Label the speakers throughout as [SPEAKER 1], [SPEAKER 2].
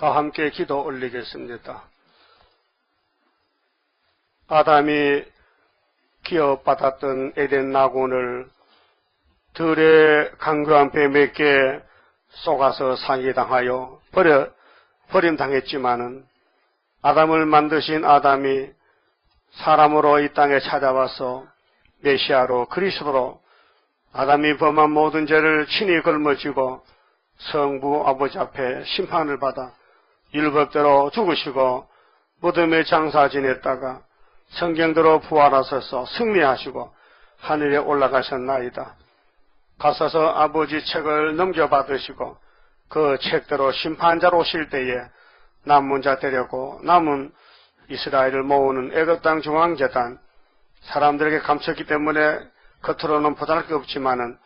[SPEAKER 1] 다 함께 기도 올리겠습니다. 아담이 기업받았던 에덴 낙원을 들의 강교한 뱀에게 속아서 사기당하여 버림당했지만은 아담을 만드신 아담이 사람으로 이 땅에 찾아와서 메시아로 그리스도로 아담이 범한 모든 죄를 친히 걸머지고 성부 아버지 앞에 심판을 받아 율법대로 죽으시고 무덤에 장사 지냈다가 성경대로 부활하셔서 승리하시고 하늘에 올라가셨나이다. 가셔서 아버지 책을 넘겨받으시고 그 책대로 심판자로 오실 때에 남은 자 데려고 남은 이스라엘을 모으는 애굽 땅 중앙재단, 사람들에게 감췄기 때문에 겉으로는 보잘것없지만은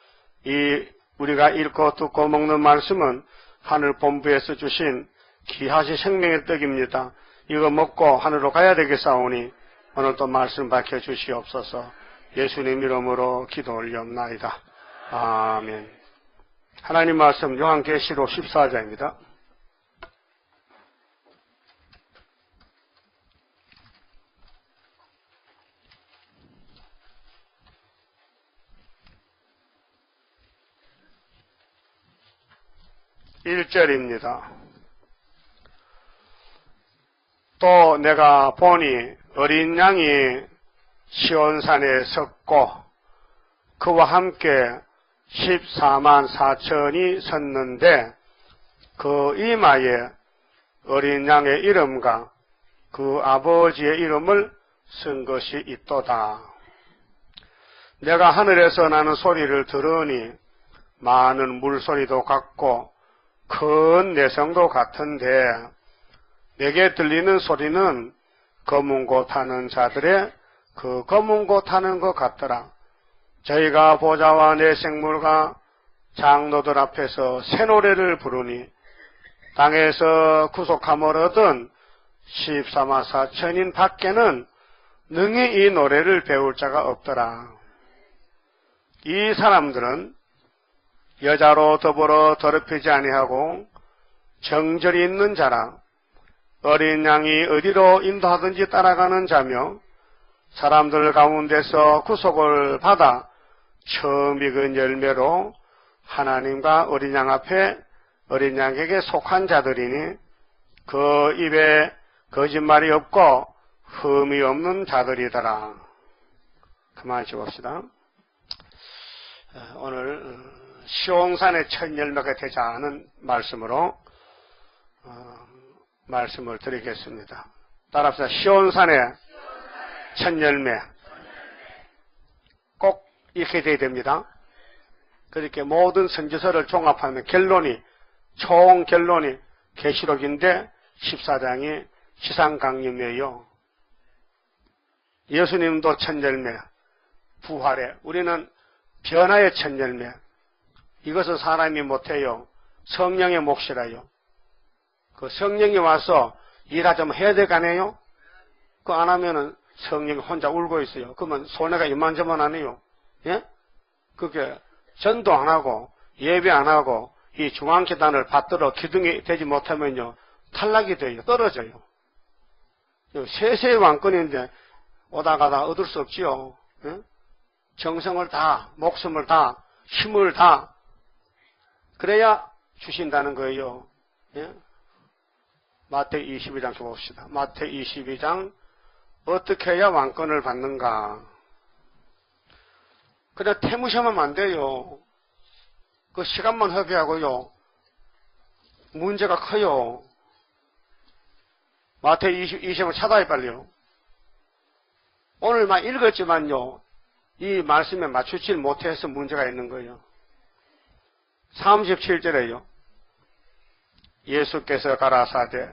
[SPEAKER 1] 이 우리가 읽고 듣고 먹는 말씀은 하늘 본부에서 주신 귀하신 생명의 떡입니다. 이거 먹고 하늘로 가야 되겠사오니 오늘도 말씀 밝혀주시옵소서. 예수님 이름으로 기도 올리옵나이다. 아멘. 하나님 말씀 요한계시록 14장입니다. (1절입니다) 또 내가 보니 어린 양이 시온산에 섰고 그와 함께 14만 4천이 섰는데 그 이마에 어린 양의 이름과 그 아버지의 이름을 쓴 것이 있도다. 내가 하늘에서 나는 소리를 들으니 많은 물소리도 같고 큰 내성도 같은데 내게 들리는 소리는 검은 곳 타는 자들의 그 검은 곳 타는 것 같더라. 저희가 보좌와 내 생물과 장로들 앞에서 새 노래를 부르니 땅에서 구속함을 얻은 14만 4천인 밖에는 능히 이 노래를 배울 자가 없더라. 이 사람들은 여자로 더불어 더럽히지 아니하고 정절이 있는 자라 어린 양이 어디로 인도하든지 따라가는 자며 사람들 가운데서 구속을 받아 처음 익은 열매로 하나님과 어린 양 앞에 어린 양에게 속한 자들이니 그 입에 거짓말이 없고 흠이 없는 자들이더라. 그만 줍시다. 오늘 시온산의 첫 열매가 되자는 말씀으로 말씀을 드리겠습니다. 따라합시다. 시온산의 첫 열매. 꼭 이렇게 돼야 됩니다. 그렇게 모든 선지서를 종합하면 총 결론이 계시록인데 14장이 지상강림이에요. 예수님도 첫 열매, 부활에, 우리는 변화의 첫 열매. 이것은 사람이 못해요. 성령의 몫이라요. 그 성령이 와서 일하자면 해야 될 거 아니에요? 그거 안 하면은 성령이 혼자 울고 있어요. 그러면 손해가 이만저만 아니에요. 예? 그게 전도 안 하고 예배 안 하고 이 중앙계단을 받들어 기둥이 되지 못하면요 탈락이 돼요. 떨어져요. 세세의 왕권인데 오다 가다 얻을 수 없지요. 예? 정성을 다, 목숨을 다, 힘을 다 그래야 주신다는 거예요. 예? 마태복음 22장 봅시다. 마태복음 22장 어떻게 해야 왕권을 받는가? 그냥 태무시하면 안 돼요. 그 시간만 허비하고요. 문제가 커요. 마태복음 20을 찾아야 빨리요. 오늘만 읽었지만요. 이 말씀에 맞추질 못해서 문제가 있는 거예요. 37절에요. 예수께서 가라사대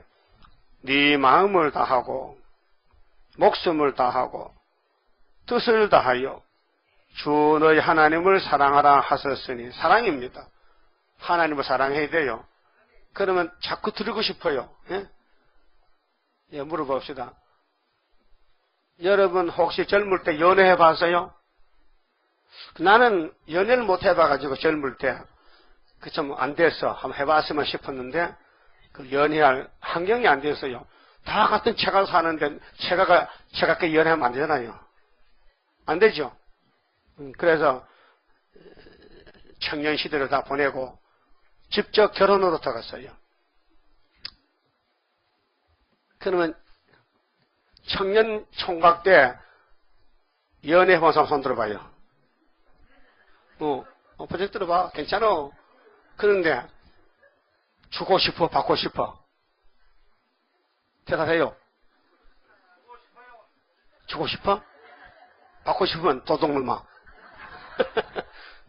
[SPEAKER 1] 네 마음을 다하고 목숨을 다하고 뜻을 다하여 주 너희 하나님을 사랑하라 하셨으니 사랑입니다. 하나님을 사랑해야 돼요. 그러면 자꾸 들고 싶어요. 예? 예, 물어봅시다. 여러분 혹시 젊을 때 연애해 봤어요? 나는 연애를 못 해봐가지고 젊을 때 그 좀 안 돼서 한번 해봤으면 싶었는데 그 연애할 환경이 안 됐어요. 다 같은 체가 사는데 체가께 연애하면 안 되잖아요. 안 되죠. 그래서 청년 시대를 다 보내고 직접 결혼으로 들어갔어요. 그러면 청년 총각 때 연애해본 사람 손 들어봐요. 프로젝트 들어봐. 괜찮아. 그런데 주고 싶어? 받고 싶어? 대답해요. 주고 싶어? 받고 싶으면 도둑놈아.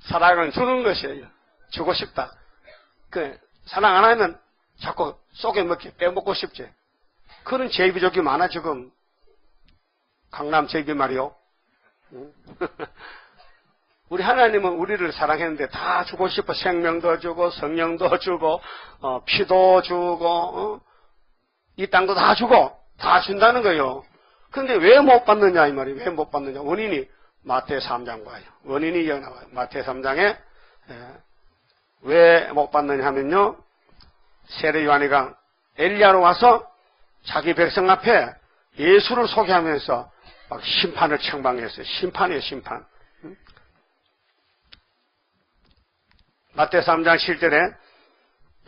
[SPEAKER 1] 사랑은 주는 것이에요. 주고 싶다. 사랑 안 하면 자꾸 속에 먹게 빼먹고 싶지. 그런 제비족이 많아, 지금. 강남 제비 말이요. 우리 하나님은 우리를 사랑했는데 다 주고 싶어. 생명도 주고, 성령도 주고, 피도 주고, 이 땅도 다 주고, 다 준다는 거예요. 그런데 왜 못 받느냐, 이 말이에요. 왜 못 받느냐. 원인이 마태 3장 봐요. 원인이 여기 나와요. 마태 3장에, 왜 못 받느냐 하면요. 세례 요한이가 엘리야로 와서 자기 백성 앞에 예수를 소개하면서 막 심판을 청방했어요. 심판이에요, 심판. 마태 3장 7절에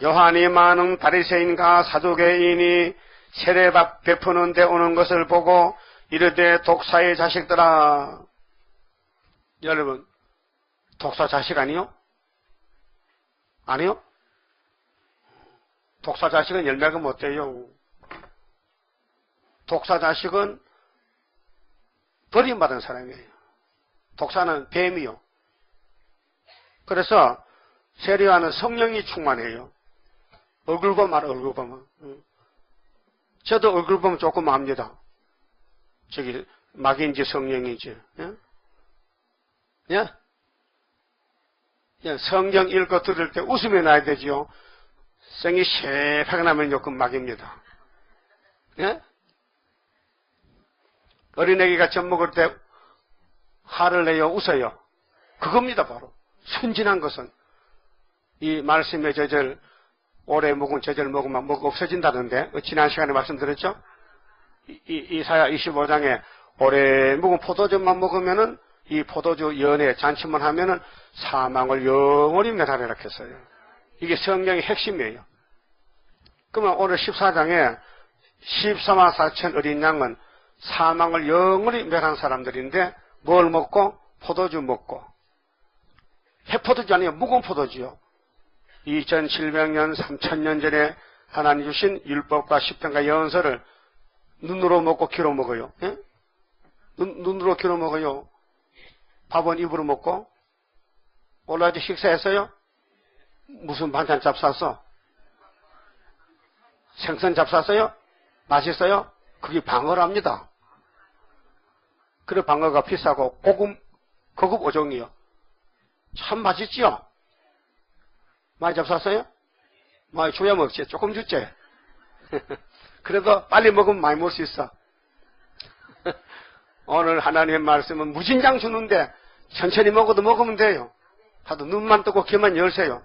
[SPEAKER 1] 요한이 많은 바리새인과 사두개인이 세례 베푸는 데 오는 것을 보고 이르되 독사의 자식들아. 여러분, 독사 자식 아니요? 아니요? 독사 자식은 열매가 못 돼요. 독사 자식은 버림받은 사람이에요. 독사는 뱀이요. 그래서 세례요한은 성령이 충만해요. 얼굴 보면 알아, 얼굴 보면. 저도 얼굴 보면 조금 압니다. 저기 막인지 성령인지. 예? 예? 예, 성경 읽고 들을 때 웃음이 나야 되지요. 성이 새파게 나면 조금 막입니다. 예? 어린애기가 젖 먹을 때 화를 내요, 웃어요. 그겁니다, 바로. 순진한 것은. 이 말씀의 저절, 오래 묵은 저절 먹으면 뭐가 없어진다는데, 지난 시간에 말씀드렸죠? 이사야 25장에 오래 묵은 포도주만 먹으면은, 이 포도주 연회 잔치만 하면은 사망을 영원히 멸하리라 했어요. 이게 성경의 핵심이에요. 그러면 오늘 14장에 14만 4천 어린 양은 사망을 영원히 멸한 사람들인데 뭘 먹고? 포도주 먹고. 해포도주 아니에요. 묵은 포도주요. 2700년, 3000년 전에 하나님 주신 율법과 시편과 예언서를 눈으로 먹고 귀로 먹어요. 예? 눈으로 귀로 먹어요. 밥은 입으로 먹고. 오늘 아주 식사했어요? 무슨 반찬 잡쌌어? 생선 잡쌌어요? 맛있어요? 그게 방어랍니다. 그래 방어가 비싸고 고급 어종이요. 참 맛있지요? 많이 잡쌌어요? 많이 줘야 먹지. 조금 줬지. 그래도 빨리 먹으면 많이 먹을 수 있어. 오늘 하나님의 말씀은 무진장 주는데 천천히 먹어도 먹으면 돼요. 다들 눈만 뜨고 귀만 열세요.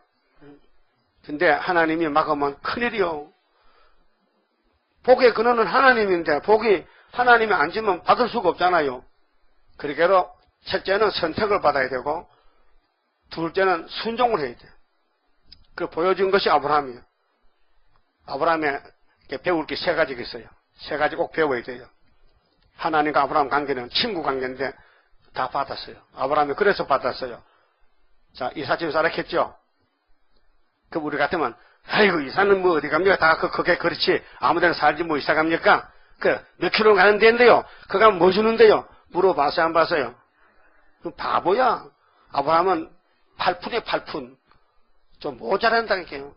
[SPEAKER 1] 근데 하나님이 막으면 큰일이요. 복의 근원은 하나님인데 복이 하나님이 안 주면 받을 수가 없잖아요. 그러므로 첫째는 선택을 받아야 되고 둘째는 순종을 해야 돼요. 그 보여준 것이 아브라함이에요. 아브라함에 배울 게 세 가지가 있어요. 세 가지 꼭 배워야 돼요. 하나님과 아브라함 관계는 친구 관계인데 다 받았어요. 아브라함이 그래서 받았어요. 자, 이사 집에 살았겠죠? 그 우리 같으면 아이고 이사는 뭐 어디 갑니까? 다 그게 그렇지. 아무데나 살지 뭐 이사 갑니까? 몇 킬로 가는 데인데요. 그가 뭐 주는데요? 물어봤어요? 안 봤어요? 그 바보야. 아브라함은 8푼이에요. 8푼. 좀 모자란다니까요.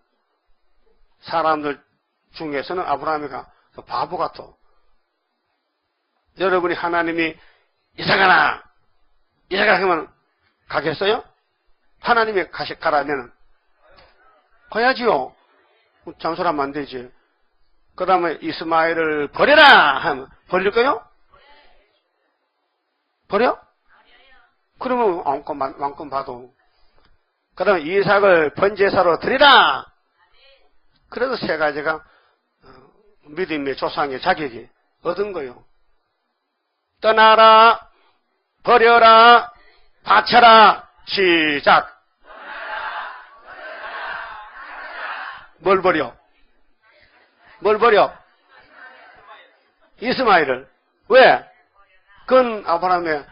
[SPEAKER 1] 사람들 중에서는 아브라함이가 바보 같아. 여러분이 하나님이 이사가라 하면 가겠어요? 하나님이 가라면 가야지요. 잠수하면 안 되지. 그 다음에 이스마엘을 버려라 하면 버릴까요? 버려? 그러면 왕권 봐도. 그 다음에 이삭을 번제사로 드리라. 그래서 세 가지가 믿음의 조상의 자격이 얻은 거요. 떠나라, 버려라, 바쳐라, 시작. 뭘 버려? 뭘 버려? 이스마엘을. 왜? 그건 아브라함의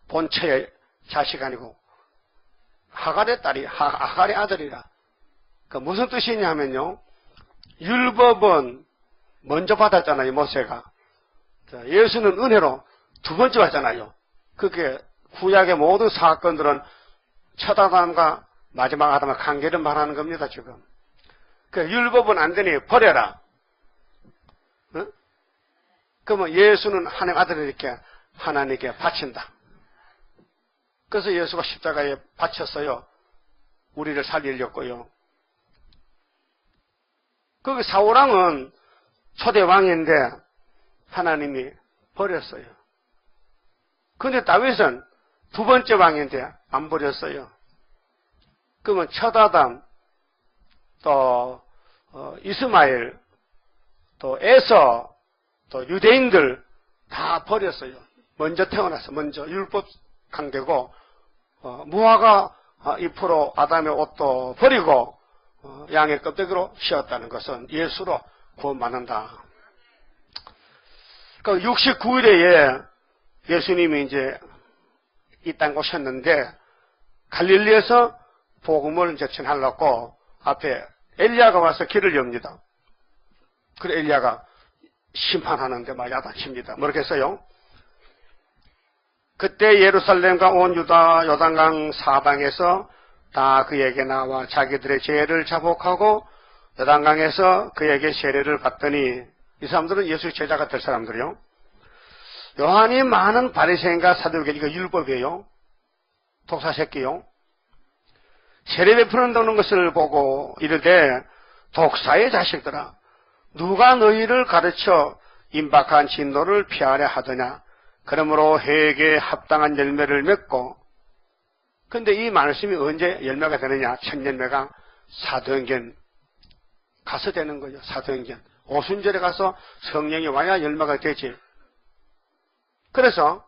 [SPEAKER 1] 본체의 자식 아니고 하갈의 딸이, 하갈의 아들이라. 그 무슨 뜻이냐면요. 율법은 먼저 받았잖아요, 모세가. 예수는 은혜로 두 번째 왔잖아요. 그게 구약의 모든 사건들은 첫 아담과 마지막 아담의 관계를 말하는 겁니다, 지금. 그 율법은 안 되니 버려라. 어? 그러면 예수는 하나님 아들이니까 하나님께 바친다. 그래서 예수가 십자가에 바쳤어요. 우리를 살리려고요. 그 사울왕은 초대 왕인데 하나님이 버렸어요. 그런데 다윗은 두 번째 왕인데 안 버렸어요. 그러면 첫 아담, 또 이스마엘, 또 에서, 또 유대인들 다 버렸어요. 먼저 태어나서 먼저 율법 강대고 무화과 잎으로 아담의 옷도 버리고 양의 껍데기로 씌웠다는 것은 예수로 구원받는다. 그 69일에 예수님이 이제 이 땅 오셨는데 갈릴리에서 복음을 이제 전하려고 앞에 엘리야가 와서 길을 엽니다. 그래 엘리야가 심판하는데 막 야단칩니다. 뭐라겠어요? 그때 예루살렘과 온 유다 요단강 사방에서 다 그에게 나와 자기들의 죄를 자복하고 요단강에서 그에게 세례를 받더니 이 사람들은 예수의 제자가 될 사람들이요. 요한이 많은 바리새인과 사두개인, 이거 율법이에요. 독사 새끼요. 세례 베푸는다는 것을 보고 이르되 독사의 자식들아 누가 너희를 가르쳐 임박한 진노를 피하려 하더냐. 그러므로 회개에 합당한 열매를 맺고. 근데 이 말씀이 언제 열매가 되느냐. 첫 열매가 사도행전 가서 되는 거죠. 사도행전 오순절에 가서 성령이 와야 열매가 되지. 그래서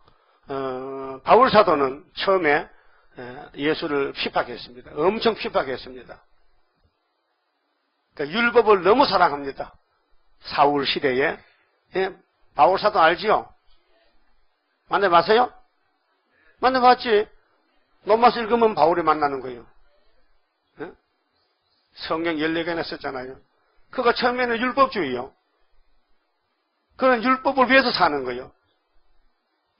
[SPEAKER 1] 바울 사도는 처음에 예수를 핍박했습니다. 엄청 핍박했습니다. 그러니까 율법을 너무 사랑합니다. 사울 시대에. 예, 바울 사도 알지요? 만나봤어요? 만나봤지. 로마서 읽으면 바울이 만나는 거예요. 예? 성경 14개나 썼잖아요. 그거 처음에는 율법주의요. 그건 율법을 위해서 사는 거예요.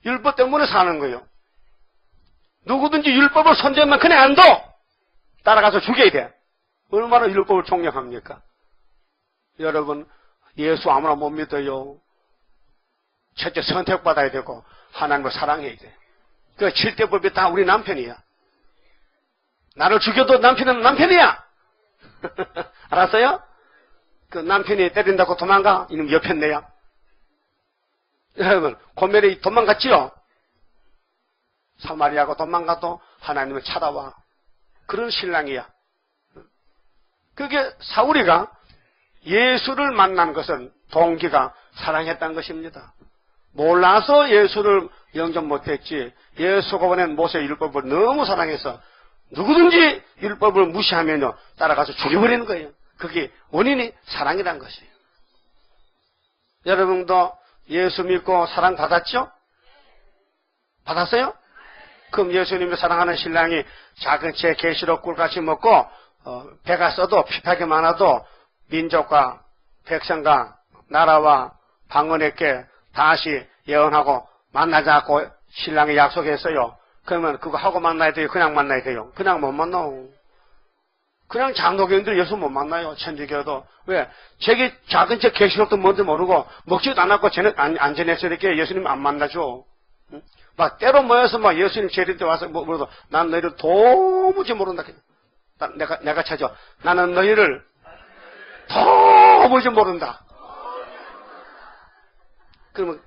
[SPEAKER 1] 율법 때문에 사는 거예요. 누구든지 율법을 손대면 그냥 안 둬! 따라가서 죽여야 돼. 얼마나 율법을 총력합니까? 여러분, 예수 아무나 못 믿어요. 첫째 선택받아야 되고, 하나님을 사랑해야 돼. 그 7대법이 다 우리 남편이야. 나를 죽여도 남편은 남편이야! 알았어요? 그 남편이 때린다고 도망가? 이놈 여편네야. 여러분, 고멜이 도망갔지요? 사마리아가 도망가도 하나님을 찾아와. 그런 신랑이야. 그게 사울이가 예수를 만난 것은 동기가 사랑했다는 것입니다. 몰라서 예수를 영접 못했지. 예수가 보낸 모세 율법을 너무 사랑해서 누구든지 율법을 무시하면 따라가서 죽여버리는 거예요. 그게 원인이 사랑이란 것이에요. 여러분도 예수 믿고 사랑받았죠? 받았어요? 그럼 예수님이 사랑하는 신랑이 작은 채 계시록 꿀같이 먹고 배가 써도 핍박이 많아도 민족과 백성과 나라와 방언에게 다시 예언하고 만나자고 신랑이 약속했어요. 그러면 그거 하고 만나야 돼요? 그냥 만나야 돼요? 그냥 못 만나요. 그냥 장로교인들 예수 못 만나요. 천주교도. 왜? 자기 작은 책 계시록도 뭔지 모르고 먹지도 않았고 안 지냈으니까 예수님 안 만나죠. 응? 막 때로 모여서 막 예수님 재림 때 와서 물어도 난 너희를 도무지 모른다. 내가 찾아. 나는 너희를 도무지 모른다. 그러면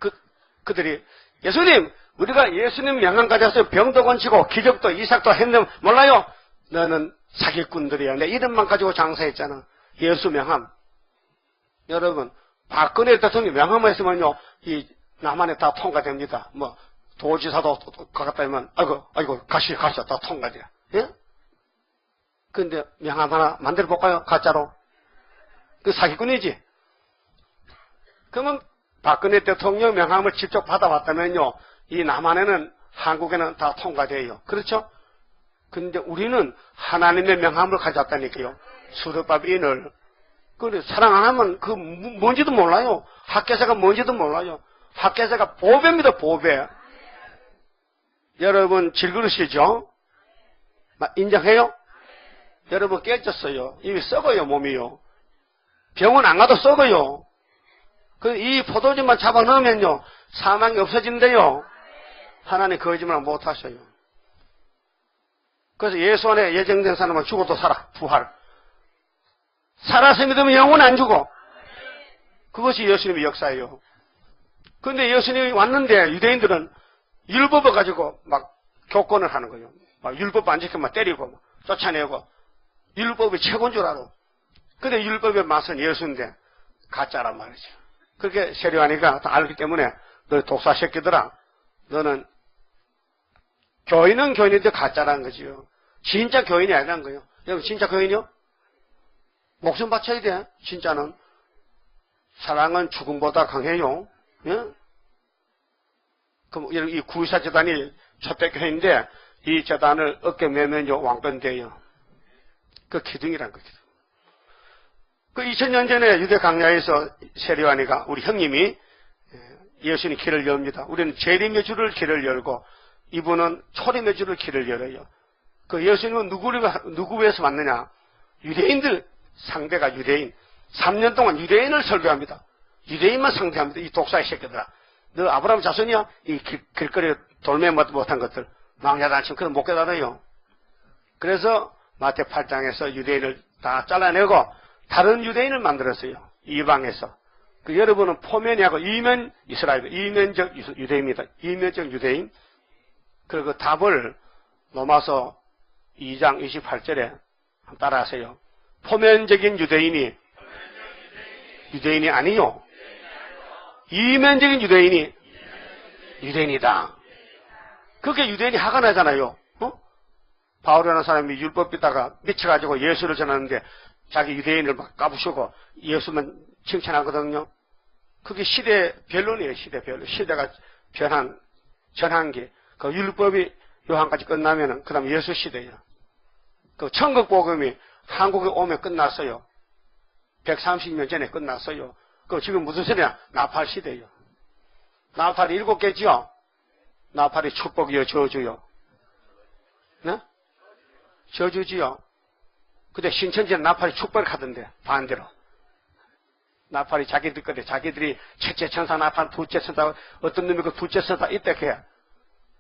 [SPEAKER 1] 그들이 예수님 우리가 예수님 명함 가져서 병도 건치고 기적도 이삭도 했는데 몰라요? 너는 사기꾼들이야. 내 이름만 가지고 장사했잖아. 예수 명함. 여러분 박근혜 대통령이 명함을 했으면요, 이 남한에 다 통과됩니다. 뭐 도지사도 가깝다 하면 아이고 가시죠 다 통과돼요. 예? 근데 명함 하나 만들어 볼까요? 가짜로. 그 사기꾼이지. 그러면 박근혜 대통령 명함을 직접 받아왔다면요, 이 남한에는 한국에는 다 통과돼요. 그렇죠? 근데 우리는 하나님의 명함을 가져왔다니까요. 수르바빈을. 그 사랑 안 하면 그 뭔지도 몰라요. 학계사가 뭔지도 몰라요. 학계사가 보배입니다. 보배. 여러분 질그릇이죠? 인정해요? 여러분 깨졌어요. 이미 썩어요. 몸이요. 병원 안 가도 썩어요. 이 포도주만 잡아넣으면요, 사망이 없어진대요. 하나님 거짓말 못 하셔요. 그래서 예수 안에 예정된 사람은 죽어도 살아. 부활. 살아서 믿으면 영원 안 죽어. 그것이 예수님의 역사예요. 근데 예수님이 왔는데 유대인들은 율법을 가지고 막 교권을 하는 거예요. 막 율법 안 지키면 막 때리고 막 쫓아내고. 율법이 최고인 줄 알아. 근데 율법의 맛은 예수인데 가짜란 말이죠. 그렇게 세례요한이가 다 알기 때문에 너 독사 새끼들아, 너는 교인은 교인인데 가짜라는 거지요. 진짜 교인이 아니라는 거예요. 여러분 진짜 교인이요? 목숨 바쳐야 돼. 진짜는. 사랑은 죽음보다 강해요. 예? 그럼 이 구의사 재단이 초대교회인데 이 재단을 어깨 매면요 왕변돼요. 그 기둥이란 거죠. 그 2000년 전에 유대 강야에서 세례요한이가 우리 형님이 예수님 길을 엽니다. 우리는 재림의 주를 길을 열고 이분은 초림의 주를 길을 열어요. 그 예수님은 누구 위해서 왔느냐? 유대인들 상대가 유대인. 3년 동안 유대인을 설교합니다. 유대인만 상대합니다. 이 독사의 새끼들아. 너 아브라함 자손이야? 이 길거리에 돌매 못한 것들. 망자단침 그런 못 깨달아요. 그래서 마태 8장에서 유대인을 다 잘라내고 다른 유대인을 만들었어요. 이방에서. 그 여러분은 포면이하고 이면 이스라엘, 이면적 유대인입니다. 이면적 유대인. 그리고 답을 로마서 2장 28절에 따라하세요. 포면적인 유대인이 유대인이 아니요. 이면적인 유대인이 유대인이다. 그렇게 유대인이 화가 나잖아요. 바울이라는 사람이 율법 믿다가 미쳐가지고 예수를 전하는데 자기 유대인을 막 까부시고 예수만 칭찬하거든요. 그게 시대 변론이에요. 시대 변론. 시대가 변한 전환기. 그 율법이 요한까지 끝나면은 그 다음 예수 시대예요. 그 천국 복음이 한국에 오면 끝났어요. 130년 전에 끝났어요. 그 지금 무슨 소리야? 나팔 시대예요. 나팔이 7개지요. 나팔이 축복이요, 저주요. 네? 저주지요. 근데 신천지는 나팔이 축복을 하던데 반대로. 나팔이 자기들 거래. 자기들이 첫째 천사 나팔, 둘째 천사, 어떤 놈이 그 둘째 천사 이때게.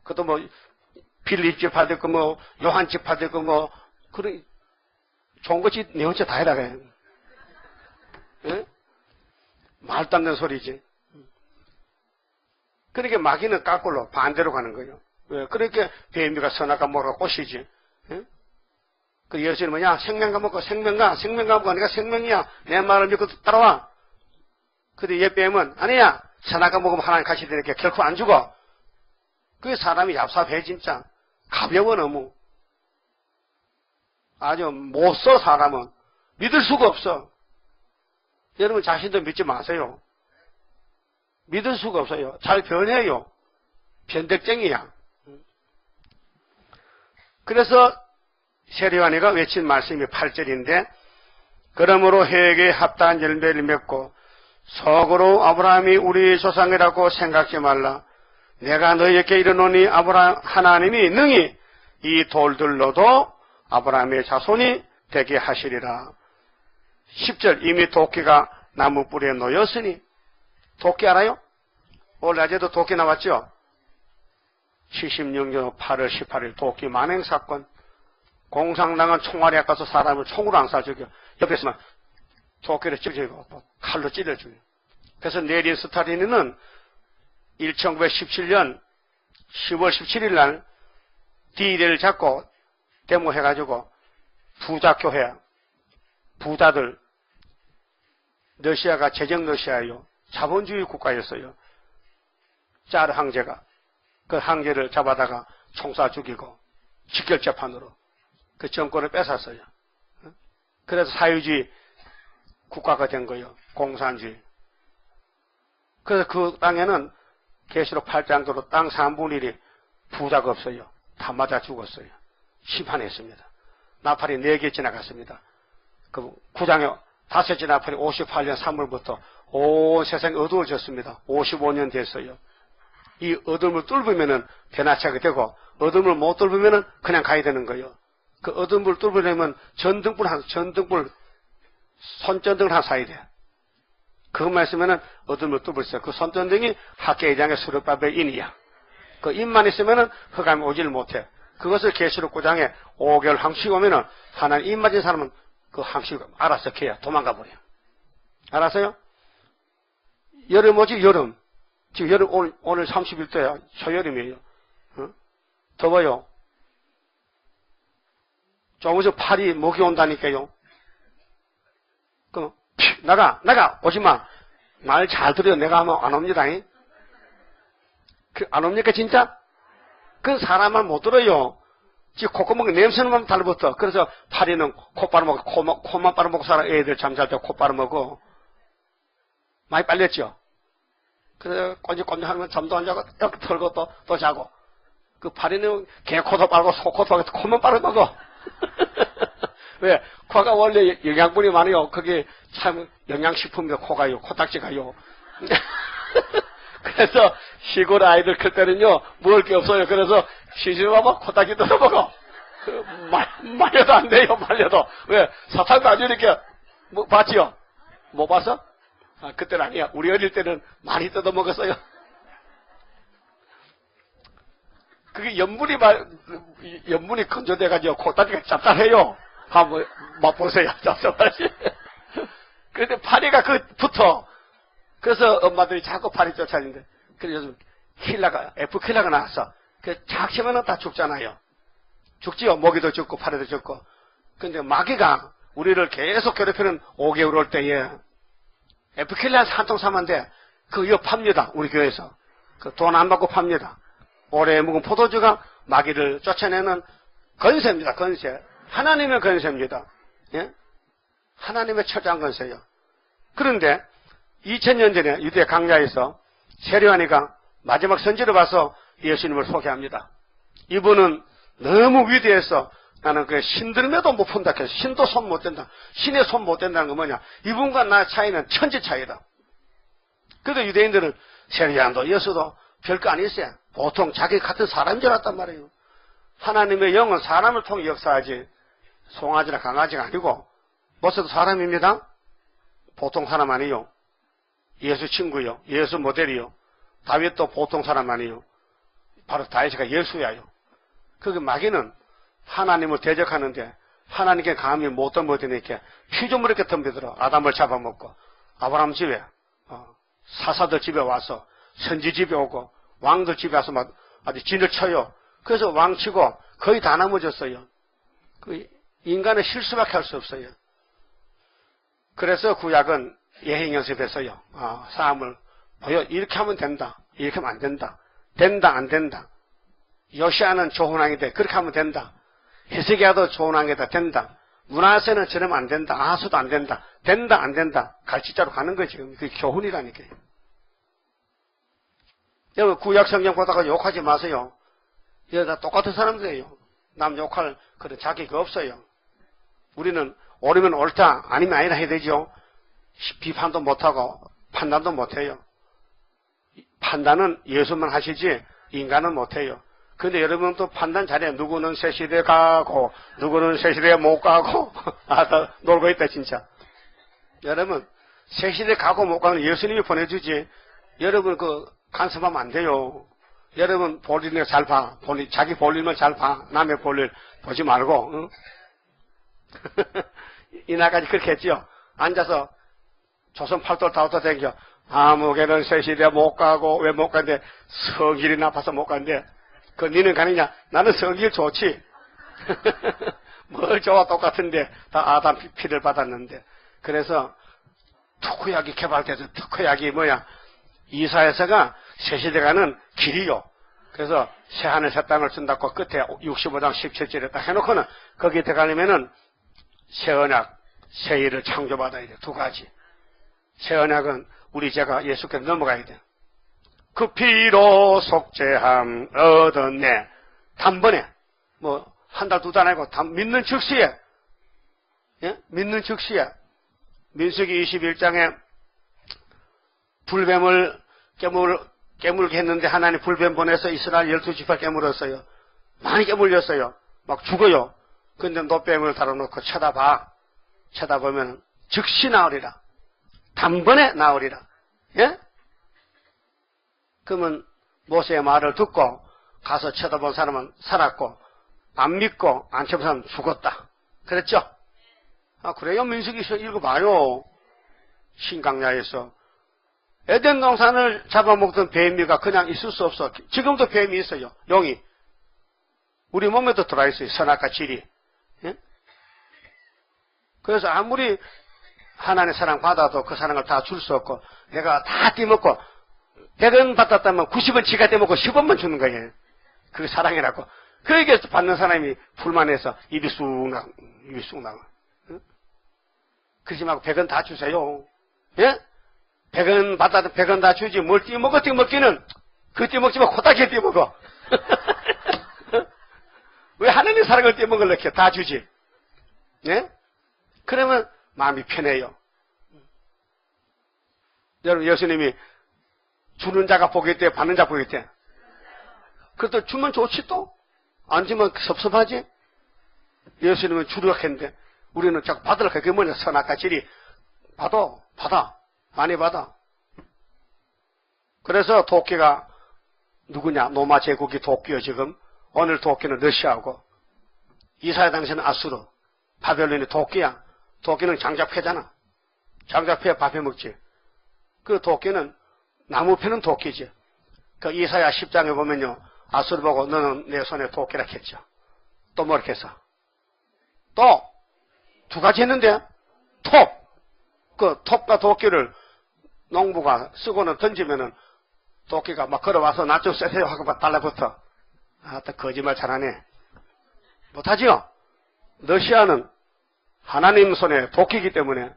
[SPEAKER 1] 그것도 뭐 빌립 지파 됐고 뭐 요한 지파 됐고 뭐 그런 좋은 것이 내 혼자 다 해라 그래. 예? 말도 안 되는 소리지. 그러니까 마귀는 까꿀로 반대로 가는 거예요. 왜? 그러니까 뱀이가 선악과 모르가 꽃이지. 예? 그 예수는 뭐냐? 생명과 먹고 생명과 먹고 내가 생명이야. 내 말을 믿고 따라와. 근데 얘 뱀은 아니야. 선악과 먹으면 하나님 같이 되니까 결코 안 죽어. 그게 사람이 얍삽해 진짜. 가벼워 너무. 아주 못 써 사람은. 믿을 수가 없어. 여러분 자신도 믿지 마세요. 믿을 수가 없어요. 잘 변해요. 변덕쟁이야. 그래서 세례요한이가 외친 말씀이 8절인데 그러므로 해에게 합당한 열매를 맺고 속으로 아브라함이 우리 조상이라고 생각지 말라. 내가 너희에게 이르노니 아브라함 하나님이 능히 이 돌들로도 아브라함의 자손이 되게 하시리라. 10절 이미 도끼가 나무 뿌리에 놓였으니 도끼 알아요? 올 낮에도 도끼 나왔죠? 76년 8월 18일 도끼 만행사건. 공산당은 총알이 아까서 사람을 총으로 안 쏴 죽여. 옆에서만 도끼를 찔러주고 칼로 찔러줘요. 그래서 내린 스탈린은 1917년 10월 17일 날 D-Day를 잡고 데모해가지고 부자교회 부자들 러시아가 제정 러시아예요. 자본주의 국가였어요. 짜르 황제가 그 황제를 잡아다가 총쏴 죽이고 직결재판으로 그 정권을 뺏었어요. 그래서 사회주의 국가가 된 거예요. 공산주의. 그래서 그 땅에는 계시록 8장대로 땅 3분의 1이 부자가 없어요. 다 맞아 죽었어요. 심판했습니다. 나팔이 4개 지나갔습니다. 그 9장에 5째 나팔이 58년 3월부터 온 세상이 어두워졌습니다. 55년 됐어요. 이 어둠을 뚫으면은 변화차게 되고 어둠을 못 뚫으면은 그냥 가야 되는 거예요. 그 어둠을 뚫으려면 전등불 손전등을 하나 사야 돼. 그것만 있으면은 어둠을 뚫을 수 있어요. 그 손전등이 학계회장의 수렵밥의 인이야. 그 인만 있으면은 흑암이 오질 못해. 그것을 계시록 9장에 5개월 항식 오면은 하나님 인 맞은 사람은 그 항식 알아서 개야 도망가 버려. 알았어요? 여름 오지 여름. 지금 여름 오늘 31도야. 초여름이에요. 어? 더워요. 조금 있으면 팔이 목이 온다니까요. 그럼 나가 오지마. 말 잘 들어요. 내가 하면 안 옵니다. 안 옵니까 진짜? 그 사람만 못 들어요. 지금 콧구멍에 냄새는 달라붙어. 그래서 파리는 코 빨아먹고 코만 빨아먹고 살아. 애들 잠잘 때 코 빨아먹고 많이 빨렸죠. 그래서 꼰직꼰직하면 잠도 안 자고 이렇게 털고 또 자고. 그 파리는 개코도 빨고 소코도 빨고 코만 빨아먹어. 왜? 코가 원래 영양분이 많아요. 그게 참 영양식품입니다. 코가요. 코딱지가요. 그래서 시골 아이들 클 때는요, 먹을 게 없어요. 그래서 시집와서 코딱지 뜯어먹어. 말려도 안 돼요, 말려도. 왜? 사탕도 안 주니까, 봤지요? 못 봤어? 아, 그때는 아니야. 우리 어릴 때는 많이 뜯어먹었어요. 그게 염분이 건조돼가지고 코딱지가 짭짤해요. 한번 맛보세요. 짭짤하지. 그런데 파리가 붙어. 그래서 엄마들이 자꾸 파리 쫓아다니는데, 그래서 요즘 F킬러가 나왔어. 그 작치면은 다 죽잖아요. 죽지요. 모기도 죽고 파리도 죽고. 근데 마귀가 우리를 계속 괴롭히는 5개월 올 때에 F킬러 한 통 사면 돼. 이거 팝니다. 우리 교회에서. 돈 안 받고 팝니다. 오래 묵은 포도주가 마귀를 쫓아내는 건세입니다. 건세. 하나님의 건세입니다. 예? 하나님의 철저한 건세예요. 그런데 2000년 전에 유대 강야에서 세례요한이가 마지막 선지를 봐서 예수님을 소개합니다. 이분은 너무 위대해서 나는 그 신들매도 못 푼다 해서 신도 손 못 댄다. 신의 손 못 댄다는 건 뭐냐? 이분과 나 차이는 천지 차이다. 그래도 유대인들은 세례요한도 예수도 별거 아니었어요. 보통 자기 같은 사람인 줄 알았단 말이에요. 하나님의 영은 사람을 통해 역사하지 송아지나 강아지가 아니고 모세도 사람입니다. 보통 사람 아니요. 예수 친구요. 예수 모델이요. 다윗도 보통 사람 아니요. 바로 다윗이가 예수야요. 그게 마귀는 하나님을 대적하는데 하나님께 감히 못 덤벼드니까 피조물 이렇게 덤비더라. 아담을 잡아먹고 아브라함 집에 사사들 집에 와서 선지 집에 오고 왕들 집에 와서 막 아주 진을 쳐요. 그래서 왕치고 거의 다 넘어졌어요. 그 인간은 실수밖에 할 수 없어요. 그래서 구약은 예행 연습했어요. 사람을 보여 이렇게 하면 된다. 이렇게 하면 안 된다. 된다 안 된다. 요시아는 좋은 왕이 돼. 그렇게 하면 된다. 히스기야도 좋은 왕이다. 된다. 문하세는 저러면 안 된다. 아하수도 안 된다. 된다 안 된다. 갈치자로 가는 거예요. 지금 그게 교훈이라니까요. 여러분 구약 성경 보다가 욕하지 마세요. 이거 다 똑같은 사람들이에요. 남 욕할 그런 자격이 없어요. 우리는 옳으면 옳다 아니면 아니라 해야 되죠. 비판도 못하고 판단도 못해요. 판단은 예수만 하시지 인간은 못해요. 근데 여러분 또 판단 잘해. 누구는 새 시대에 가고 누구는 새 시대에 못 가고 다 놀고 있다 진짜. 여러분 새 시대에 가고 못 가면 예수님이 보내주지. 여러분 간섭하면 안 돼요. 여러분 볼일을 잘 봐. 자기 볼일만 잘 봐. 남의 볼일 보지 말고. 응? 이날까지 그렇게 했지요. 앉아서 조선 팔도 다우터 댕겨. 아무개는 새 시대에 못 가고 왜 못 간대? 성길이 나빠서 못 간대. 니는 가느냐? 나는 성길 좋지. 뭘 좋아 똑같은데 다 아담 피를 받았는데. 그래서 특허약이 개발돼서 특허약이 뭐야? 이사야서가 새 시대가는 길이요. 그래서 새하늘 새 땅을 준다고 끝에 65장 17절에 딱 해놓고는 거기에 들어가려면은 새 언약, 새 일을 창조받아야 돼. 두 가지. 새 언약은 우리 죄가 예수께서 넘어가야 돼. 그 피로 속죄함 얻었네. 단번에 뭐 한 달 두 달 아니고 믿는 즉시에, 예? 믿는 즉시에. 민수기 21장에 불뱀을 깨물게 했는데 하나님 불뱀 보내서 이스라엘 12지파 깨물었어요. 많이 깨물렸어요. 막 죽어요. 근데 노뱀을 달아놓고 쳐다보면 즉시 나으리라. 단번에 나으리라. 예? 그러면 모세의 말을 듣고 가서 쳐다본 사람은 살았고 안 믿고 안 쳐본 사람은 죽었다. 그랬죠? 아, 그래요? 민수기서 읽어봐요. 신강야에서. 에덴 동산을 잡아먹던 뱀이가 그냥 있을 수 없어. 지금도 뱀이 있어요. 용이. 우리 몸에도 들어있어요. 선악과 질이. 예? 그래서 아무리 하나님의 사랑 받아도 그 사랑을 다 줄 수 없고 내가 다 떼먹고 100원 받았다면 90원 지가 떼먹고 10원만 주는 거예요. 그게 사랑이라고. 그에게 받는 사람이 불만해서 입이 쑥 나가. 예? 그러지 말고 100원 다 주세요. 예? 100원 받아도 100원 다 주지. 뭘 떼먹어, 떼먹기는. 그 떼먹지만 코딱지에 떼먹어. 왜 하나님 사랑을 떼먹으려고 다 주지? 예? 그러면 마음이 편해요. 여러분, 예수님이 주는 자가 복이 있대, 받는 자가 복이 있대. 그래도 주면 좋지 또? 안 주면 섭섭하지? 예수님은 주려고 했는데, 우리는 자꾸 받으려고 해. 그게 뭐냐? 선악과 질이. 받아. 많이 받아. 그래서 도끼가 누구냐? 노마 제국이 도끼요, 지금. 오늘 도끼는 러시아고. 이사야 당시는 아수르. 바벨론이 도끼야. 도끼는 장작패잖아. 장작패 밥해 먹지. 그 도끼는, 나무패는 도끼지. 그 이사야 10장에 보면요. 아수르 보고 너는 내 손에 도끼라 했죠. 또 뭐 이렇게 해서. 또, 두 가지 했는데, 톱. 그 톱과 도끼를 농부가 쓰고는 던지면은 도끼가 막 걸어와서 나 좀 쎄세요 하고 막 달라붙어. 아, 또 거짓말 잘하네. 못하지요? 러시아는 하나님 손에 도끼이기 때문에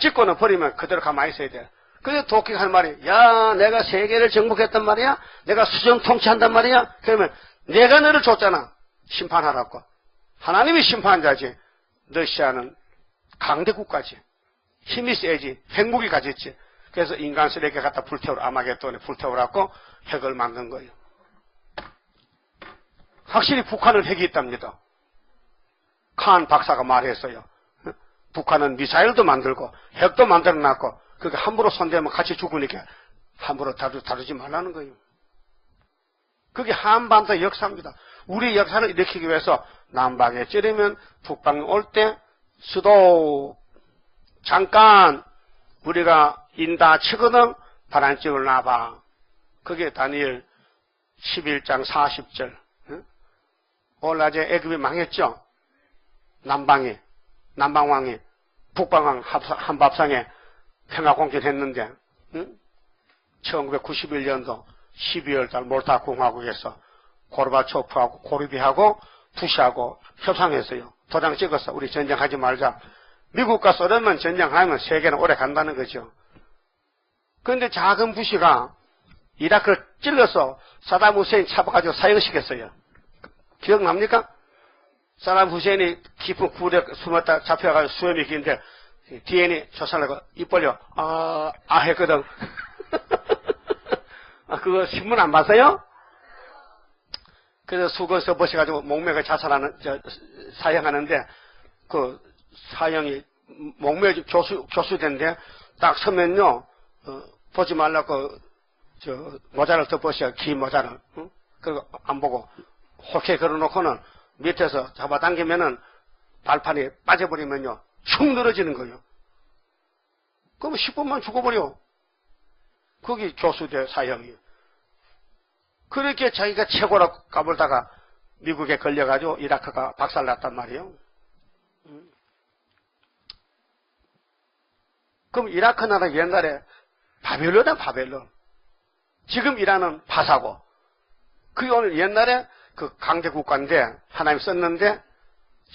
[SPEAKER 1] 찍고는 버리면 그대로 가만히 있어야 돼. 그래서 도끼가 할 말이, 야, 내가 세계를 정복했단 말이야? 내가 수정 통치한단 말이야? 그러면 내가 너를 줬잖아. 심판하라고. 하나님이 심판자지. 러시아는 강대국가지. 힘이 세지. 핵무기 가졌지. 그래서 인간 쓰레기 갖다 아마겟돈에 불태우라고 핵을 만든 거예요. 확실히 북한은 핵이 있답니다. 칸 박사가 말했어요. 북한은 미사일도 만들고 핵도 만들어놨고 그게 함부로 손대면 같이 죽으니까 함부로 다루지 말라는 거예요. 그게 한반도 역사입니다. 우리 역사를 일으키기 위해서 남방에 찌르면 북방에 올 때 수도 잠깐 우리가 인다 치거든 바람집을 놔봐. 그게 다니엘 11장 40절. 오늘 낮에 애굽이 망했죠? 남방왕이 북방왕 한밥상에 평화공전했는데 1991년도 12월달 몰타 공화국에서 고르바초프하고 고르비하고 부시하고 협상했어요. 도장 찍었어. 우리 전쟁하지 말자. 미국과 소련만 전쟁하면 세계는 오래 간다는 거죠. 그런데 작은 부시가 이라크를 찔러서 사담 후세인 잡아가지고 사형시켰어요. 기억납니까? 사담 후세인이 깊은 굴에 숨었다 잡혀가지고 수염이 긴데 DN이 조사하려고 입 벌려 했거든. 그거 신문 안 봤어요? 그래서 수거서 버셔가지고 목매가 자살하는 사형하는데 그 사형이 목매 교수된데 딱 서면요 보지 말라고 모자를 덮으셔. 긴 모자를. 그리고 안 보고 홀케 걸어놓고는 밑에서 잡아당기면은 발판이 빠져버리면요 축 늘어지는 거예요. 그러면 10분만 죽어버려. 거기 교수대 사형이에요. 그렇게 자기가 최고라고 까불다가 미국에 걸려가지고 이라크가 박살났단 말이에요. 그럼 이라크 나라 옛날에 바벨론이야, 바벨론. 지금 이란은 바사고. 그게 오늘 옛날에 그 강대 국가인데, 하나님 썼는데,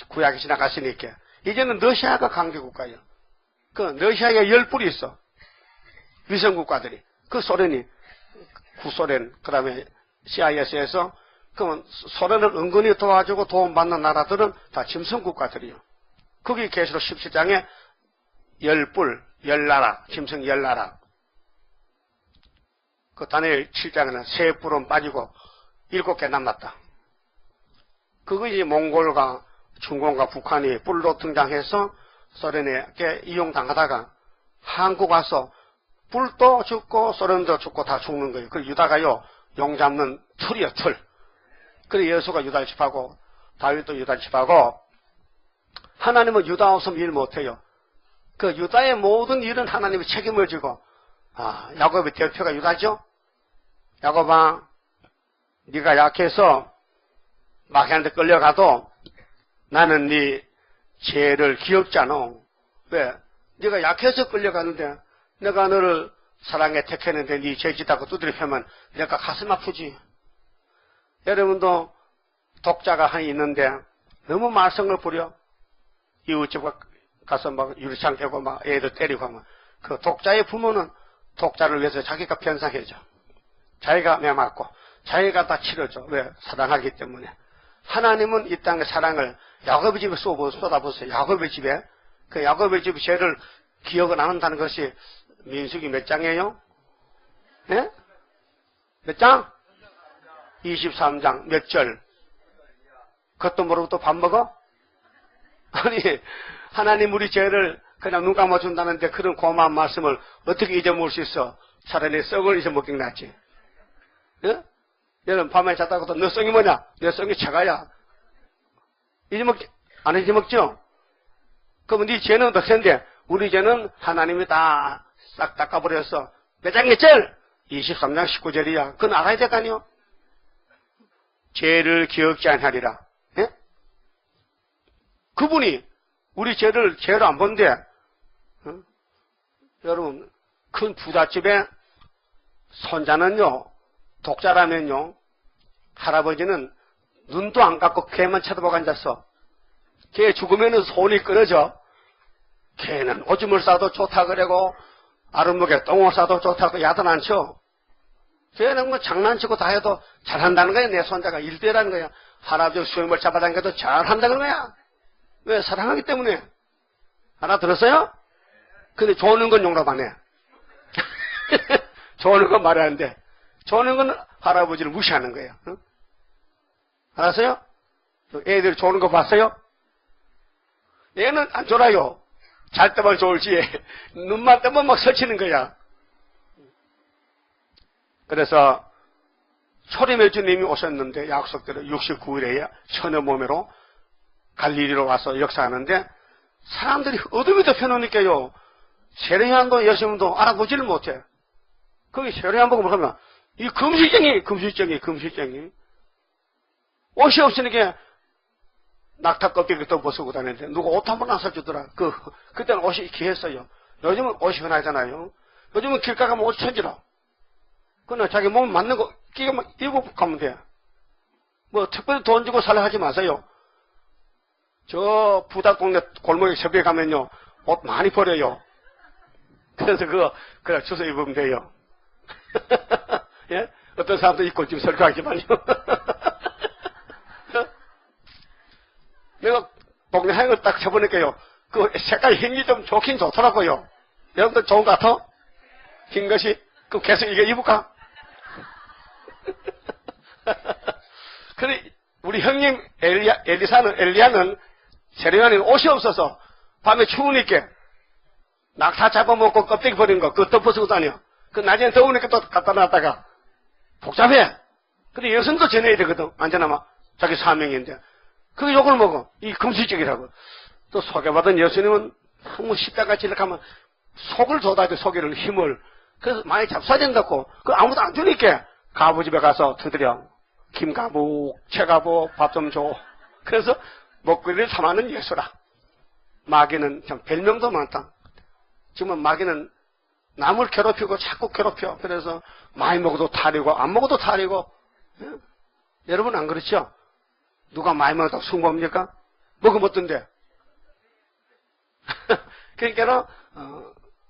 [SPEAKER 1] 구약이 지나갔으니까. 이제는 러시아가 강대 국가예요. 그 러시아에 10불이 있어. 위성 국가들이. 그 소련이, 구소련, 그 다음에 CIS에서, 그러면 소련을 은근히 도와주고 도움받는 나라들은 다 짐승 국가들이요. 거기 계시록 17장에 10불, 10나라, 짐승 10나라. 그 다니엘 7장에는 3뿔은 빠지고 7개 남았다. 그거 이제 몽골과 중공과 북한이 뿔로 등장해서 소련에게 이용당하다가 한국 와서 뿔도 죽고 소련도 죽고 다 죽는 거예요. 그 유다가요, 용 잡는 틀이요, 틀. 그래 예수가 유다를 칩하고 다윗도 유다를 칩하고 하나님은 유다 없으면 일 못해요. 그 유다의 모든 일은 하나님이 책임을 지고 야곱의 대표가 유다죠. 야곱아, 네가 약해서 마귀한테 끌려가도 나는 네 죄를 기억지 않아. 왜? 네가 약해서 끌려가는데 내가 너를 사랑에 택했는데 네 죄 짓다고 두드려 패면 내가 가슴 아프지. 여러분도 독자가 한 있는데 너무 말썽을 부려. 이웃집 가서 막 유리창 깨고 막 애들 때리고 하면 그 독자의 부모는 독자를 위해서 자기가 변상해줘. 자기가 매맞고 자기가 다 치러줘. 왜? 사랑하기 때문에. 하나님은 이 땅의 사랑을 야곱의 집에 쏟아부었어요. 야곱의 집에. 그 야곱의 집 죄를 기억을 안 한다는 것이 민수기 몇 장이에요? 네? 몇 장? 23장 몇 절? 그것도 모르고 또 밥 먹어? 아니 하나님 우리 죄를 그냥 눈 감아준다는데 그런 고마운 말씀을 어떻게 잊어먹을 수 있어? 차라리 썩을 잊어먹긴 낫지. 예? 여러분 밤에 잤다고도 너 썩이 뭐냐? 내 썩이 차가야. 잊어먹지? 안 잊어먹죠? 그럼 네 죄는 어떻게 우리 죄는 하나님이 다 싹 닦아버렸어. 몇 장 몇 절? 23장 19절이야. 그건 알아야 될 거 아니요? 죄를 기억지 않으리라. 예? 그분이 우리 죄를 죄로 안 본대. 여러분 큰 부잣집에 손자는요 독자라면요 할아버지는 눈도 안 감고 걔만 쳐다보고 앉았어. 걔 죽으면은 손이 끊어져. 걔는 오줌을 싸도 좋다 그러고 아랫목에 똥을 싸도 좋다고 야단 안 쳐. 걔는 뭐 장난치고 다 해도 잘한다는 거야. 내 손자가 일대라는 거야. 할아버지 수염을 잡아당겨도 잘한다는 거야. 왜? 사랑하기 때문에. 알아들었어요? 근데 조는 건 용납 안 해. 조는 건 말하는데 조는 건 할아버지를 무시하는 거예요. 응? 알았어요? 애들이 조는 거 봤어요? 얘는 안 졸아요. 잘 때만 졸지 눈만 뜨면 막 설치는 거야. 그래서 초림의 주님이 오셨는데 약속대로 69일에 천의 몸으로 갈릴리로 와서 역사하는데 사람들이 어둠이 덮여놓으니까요 세례요한도 예수님도 알아보지를 못해. 거기 세례요한 보고 뭐하면 이 금시쟁이 옷이 없으니까 낙타 껍데기 또 벗고 다니는데 누가 옷 한 번 안 사주더라. 그때는 옷이 귀했어요. 요즘은 옷이 흔하잖아요. 요즘은 길가 가면 옷이 천지라. 그러나 자기 몸 맞는 거 끼고 막 입고 가면 돼. 뭐 특별히 돈 주고 살라 하지 마세요. 저 부닥 동네 골목에 섭외 가면요 옷 많이 버려요. 그래서 그거 주워 입으면 돼요. 예? 어떤 사람도 입고 지금 설교하지만요. 내가 동네 하얀 딱 쳐보니까요 그 색깔 흰 게 좀 좋긴 좋더라고요. 여러분들 좋은 것 같아? 흰 것이? 그럼 계속 이거 입을까? 그래 우리 형님 엘리야는 세례요한은 옷이 없어서 밤에 추우니까 낙타 잡아먹고 껍데기 버린 거 그거 덮어쓰고 다녀. 그 낮에는 더우니까 또 갖다 놨다가 복잡해. 근데 예수님도 전해야 되거든. 안전하면 자기 사명인데 그게 욕을 먹어. 이 금수적이라고. 또 소개받은 예수님은 너무 십자가지 이렇게 하면 속을 돋아야 돼. 속에를 힘을. 그래서 많이 잡숴야 된다고. 그 아무도 안 주니까 가부 집에 가서 두드려. 김가부, 최가부 밥 좀 줘. 그래서 먹거리를 삼하는 예수라. 마귀는 참 별명도 많다. 지금 마귀는 남을 괴롭히고 자꾸 괴롭혀. 그래서 많이 먹어도 탈이고 안 먹어도 탈이고. 예? 여러분 안 그렇죠? 누가 많이 먹었다고 숭고합니까? 먹으면 어떤데? 그러니까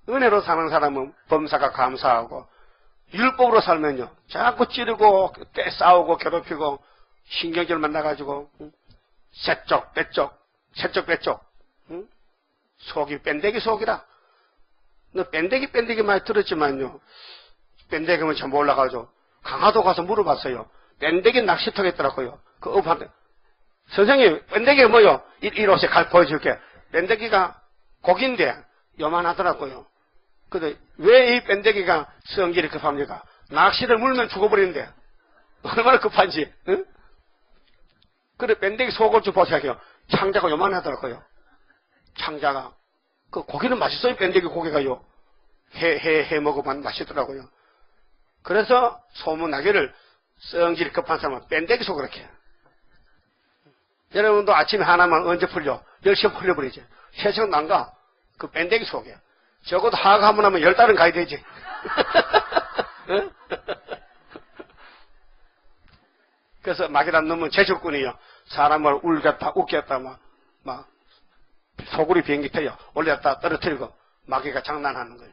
[SPEAKER 1] 은혜로 사는 사람은 범사가 감사하고 율법으로 살면요 자꾸 찌르고 싸우고 괴롭히고 신경질만 나가지고 세쪽 빼쪽 속이 뺀데기 속이라. 너 뺀데기 많이 들었지만요 뺀데기면 전부 올라가죠. 강화도 가서 물어봤어요. 뺀데기 낚시터가 있더라고요. 그 업한테 선생님 뺀데기가 뭐요? 이로서 보여줄게. 뺀데기가 고기인데 요만하더라고요. 근데 왜 이 뺀데기가 성질이 급합니까? 낚시를 물면 죽어버리는데 얼마나 급한지. 응? 그래 뺀데기 속을 좀 보세요. 창자가 요만하더라고요. 창자가. 그 고기는 맛있어요. 뺀데기 고기가요. 해 먹으면 맛있더라고요. 그래서 소문나기를 성질이 급한 사람은 뺀데기 속을 이렇게. 여러분도 아침에 하나만 언제 풀려? 10시에 풀려버리지. 3시간 안 가. 그 뺀데기 속에. 적어도 하가 한번 하면 10달은 가야 되지. 그래서 마귀란 놈은 제주꾼이요. 사람을 울겠다, 웃겠다, 막, 소굴이 비행기 태요. 올렸다, 떨어뜨리고, 마귀가 장난하는 거예요.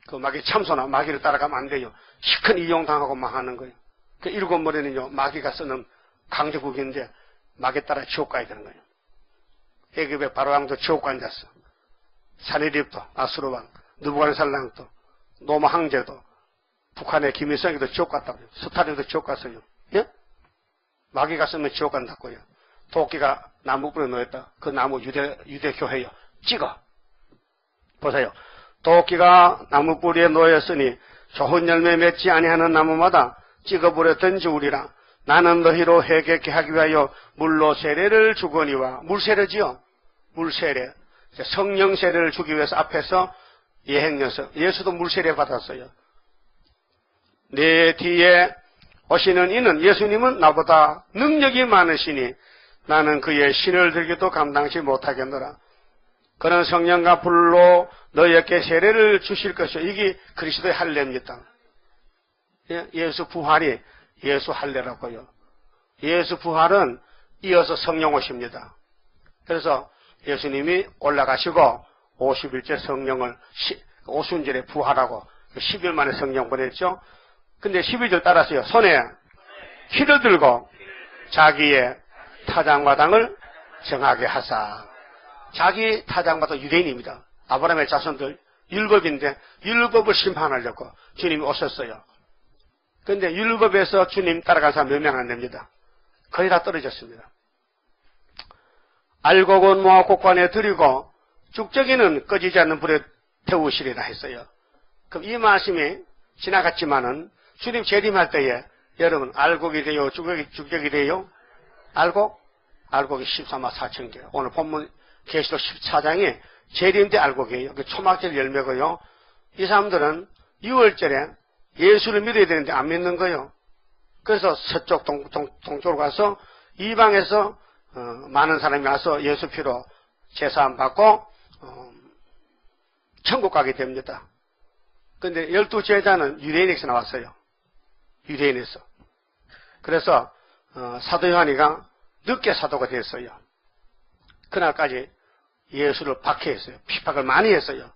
[SPEAKER 1] 그 마귀 참소나 마귀를 따라가면 안 돼요. 시큰 이용당하고 막 하는 거예요. 그 7머리는요, 마귀가 쓰는 강제국인데, 마귀 따라 지옥 가야 되는 거예요. 애굽의 바로왕도 지옥 가 앉았어. 사내립도, 아수르왕, 느부갓네살랑도, 노마 황제도, 북한의 김일성이도 지옥 갔다고요. 스탈린도 지옥 갔어요. 예? 마귀가 쓰면 지옥 간다고요. 도끼가 나무불에 놓였다. 그 나무 유대교회요. 찍어. 보세요. 도끼가 나무뿌리에 놓였으니 좋은 열매 맺지 아니하는 나무마다 찍어버려 던지우리라. 나는 너희로 회개케 하기 위하여 물로 세례를 주거니와. 물세례지요. 물세례. 성령 세례를 주기 위해서 앞에서 예행연습. 예수도 물세례 받았어요. 내 뒤에 오시는 이는 예수님은 나보다 능력이 많으시니 나는 그의 신을 들기도 감당치 못하겠노라. 그는 성령과 불로 너희에게 세례를 주실 것이요. 이게 그리스도의 할례입니다. 예수 부활이 예수 할례라고요. 예수 부활은 이어서 성령 오십니다. 그래서 예수님이 올라가시고 50일째 성령을 오순절에 부활하고 10일 만에 성령 보냈죠. 근데 12절 따라서요. 손에 키를 들고 자기의 타작마당을 정하게 하사. 자기 타작마당 유대인입니다. 아브라함의 자손들 율법인데 율법을 심판하려고 주님이 오셨어요. 그런데 율법에서 주님 따라간 사람 몇 명 안 됩니다. 거의 다 떨어졌습니다. 알곡은 모아 곡관에 들이고 죽적이는 꺼지지 않는 불에 태우시리라 했어요. 그럼 이 말씀이 지나갔지만은 주님 재림할 때에 여러분 알곡이 돼요? 죽적이 돼요? 알곡이 13만 4천 개. 오늘 본문 계시록 14장에 재림 때 알곡이에요. 그 초막절 열매고요. 이 사람들은 6월절에 예수를 믿어야 되는데 안 믿는 거예요. 그래서 서쪽 동쪽으로 가서 이방에서 많은 사람이 와서 예수 피로 제사함 받고 천국 가게 됩니다. 그런데 12제자는 유대인에서 나왔어요. 유대인에서. 그래서 사도 요한이가 늦게 사도가 됐어요. 그날까지 예수를 박해했어요. 핍박을 많이 했어요.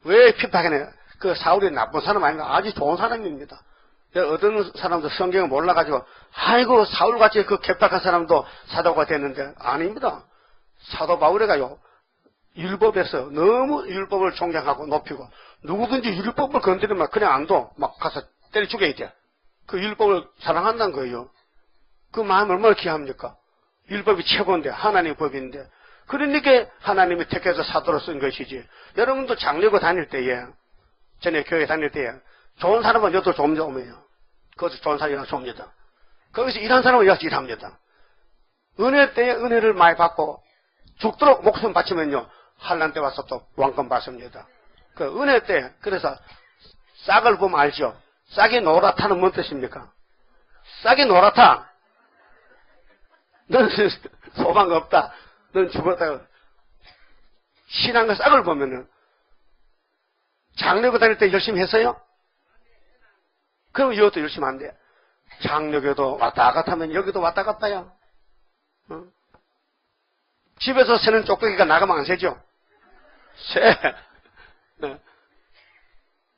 [SPEAKER 1] 왜 핍박했냐? 그 사울이 나쁜 사람 아닌가? 아주 좋은 사람입니다. 어떤 사람도 성경을 몰라가지고 아이고 사울같이 그 개팍한 사람도 사도가 됐는데 아닙니다. 사도 바울이가요. 율법에서 너무 율법을 존경하고 높이고 누구든지 율법을 건드리면 그냥 안 둬. 막 가서 때려 죽여야 돼. 그 율법을 사랑한다는 거예요. 그 마음이 얼마나 귀합니까? 율법이 최고인데 하나님의 법인데 그러니까 하나님이 택해서 사도로 쓴 것이지. 여러분도 장례고 다닐 때에 전에 교회 다닐 때에 좋은 사람은 여도 좀 오면요. 그것도 좋은 사람이랑 줍니다. 거기서 일한 사람은 여기서 일합니다. 은혜 때에 은혜를 많이 받고 죽도록 목숨 바치면요. 환난 때 와서 또 왕권 받습니다. 그 은혜 때 그래서 싹을 보면 알죠. 싹이 노랗다는 뭔 뜻입니까? 싹이 노랗다. 넌 소망 없다. 넌 죽었다. 신앙의 싹을 보면은 장로교 다닐 때 열심히 했어요? 그럼 이것도 열심히 안 돼. 장로교도 왔다 갔다 하면 여기도 왔다 갔다야. 응? 집에서 새는 쪽배기가 나가면 안 새죠? 새.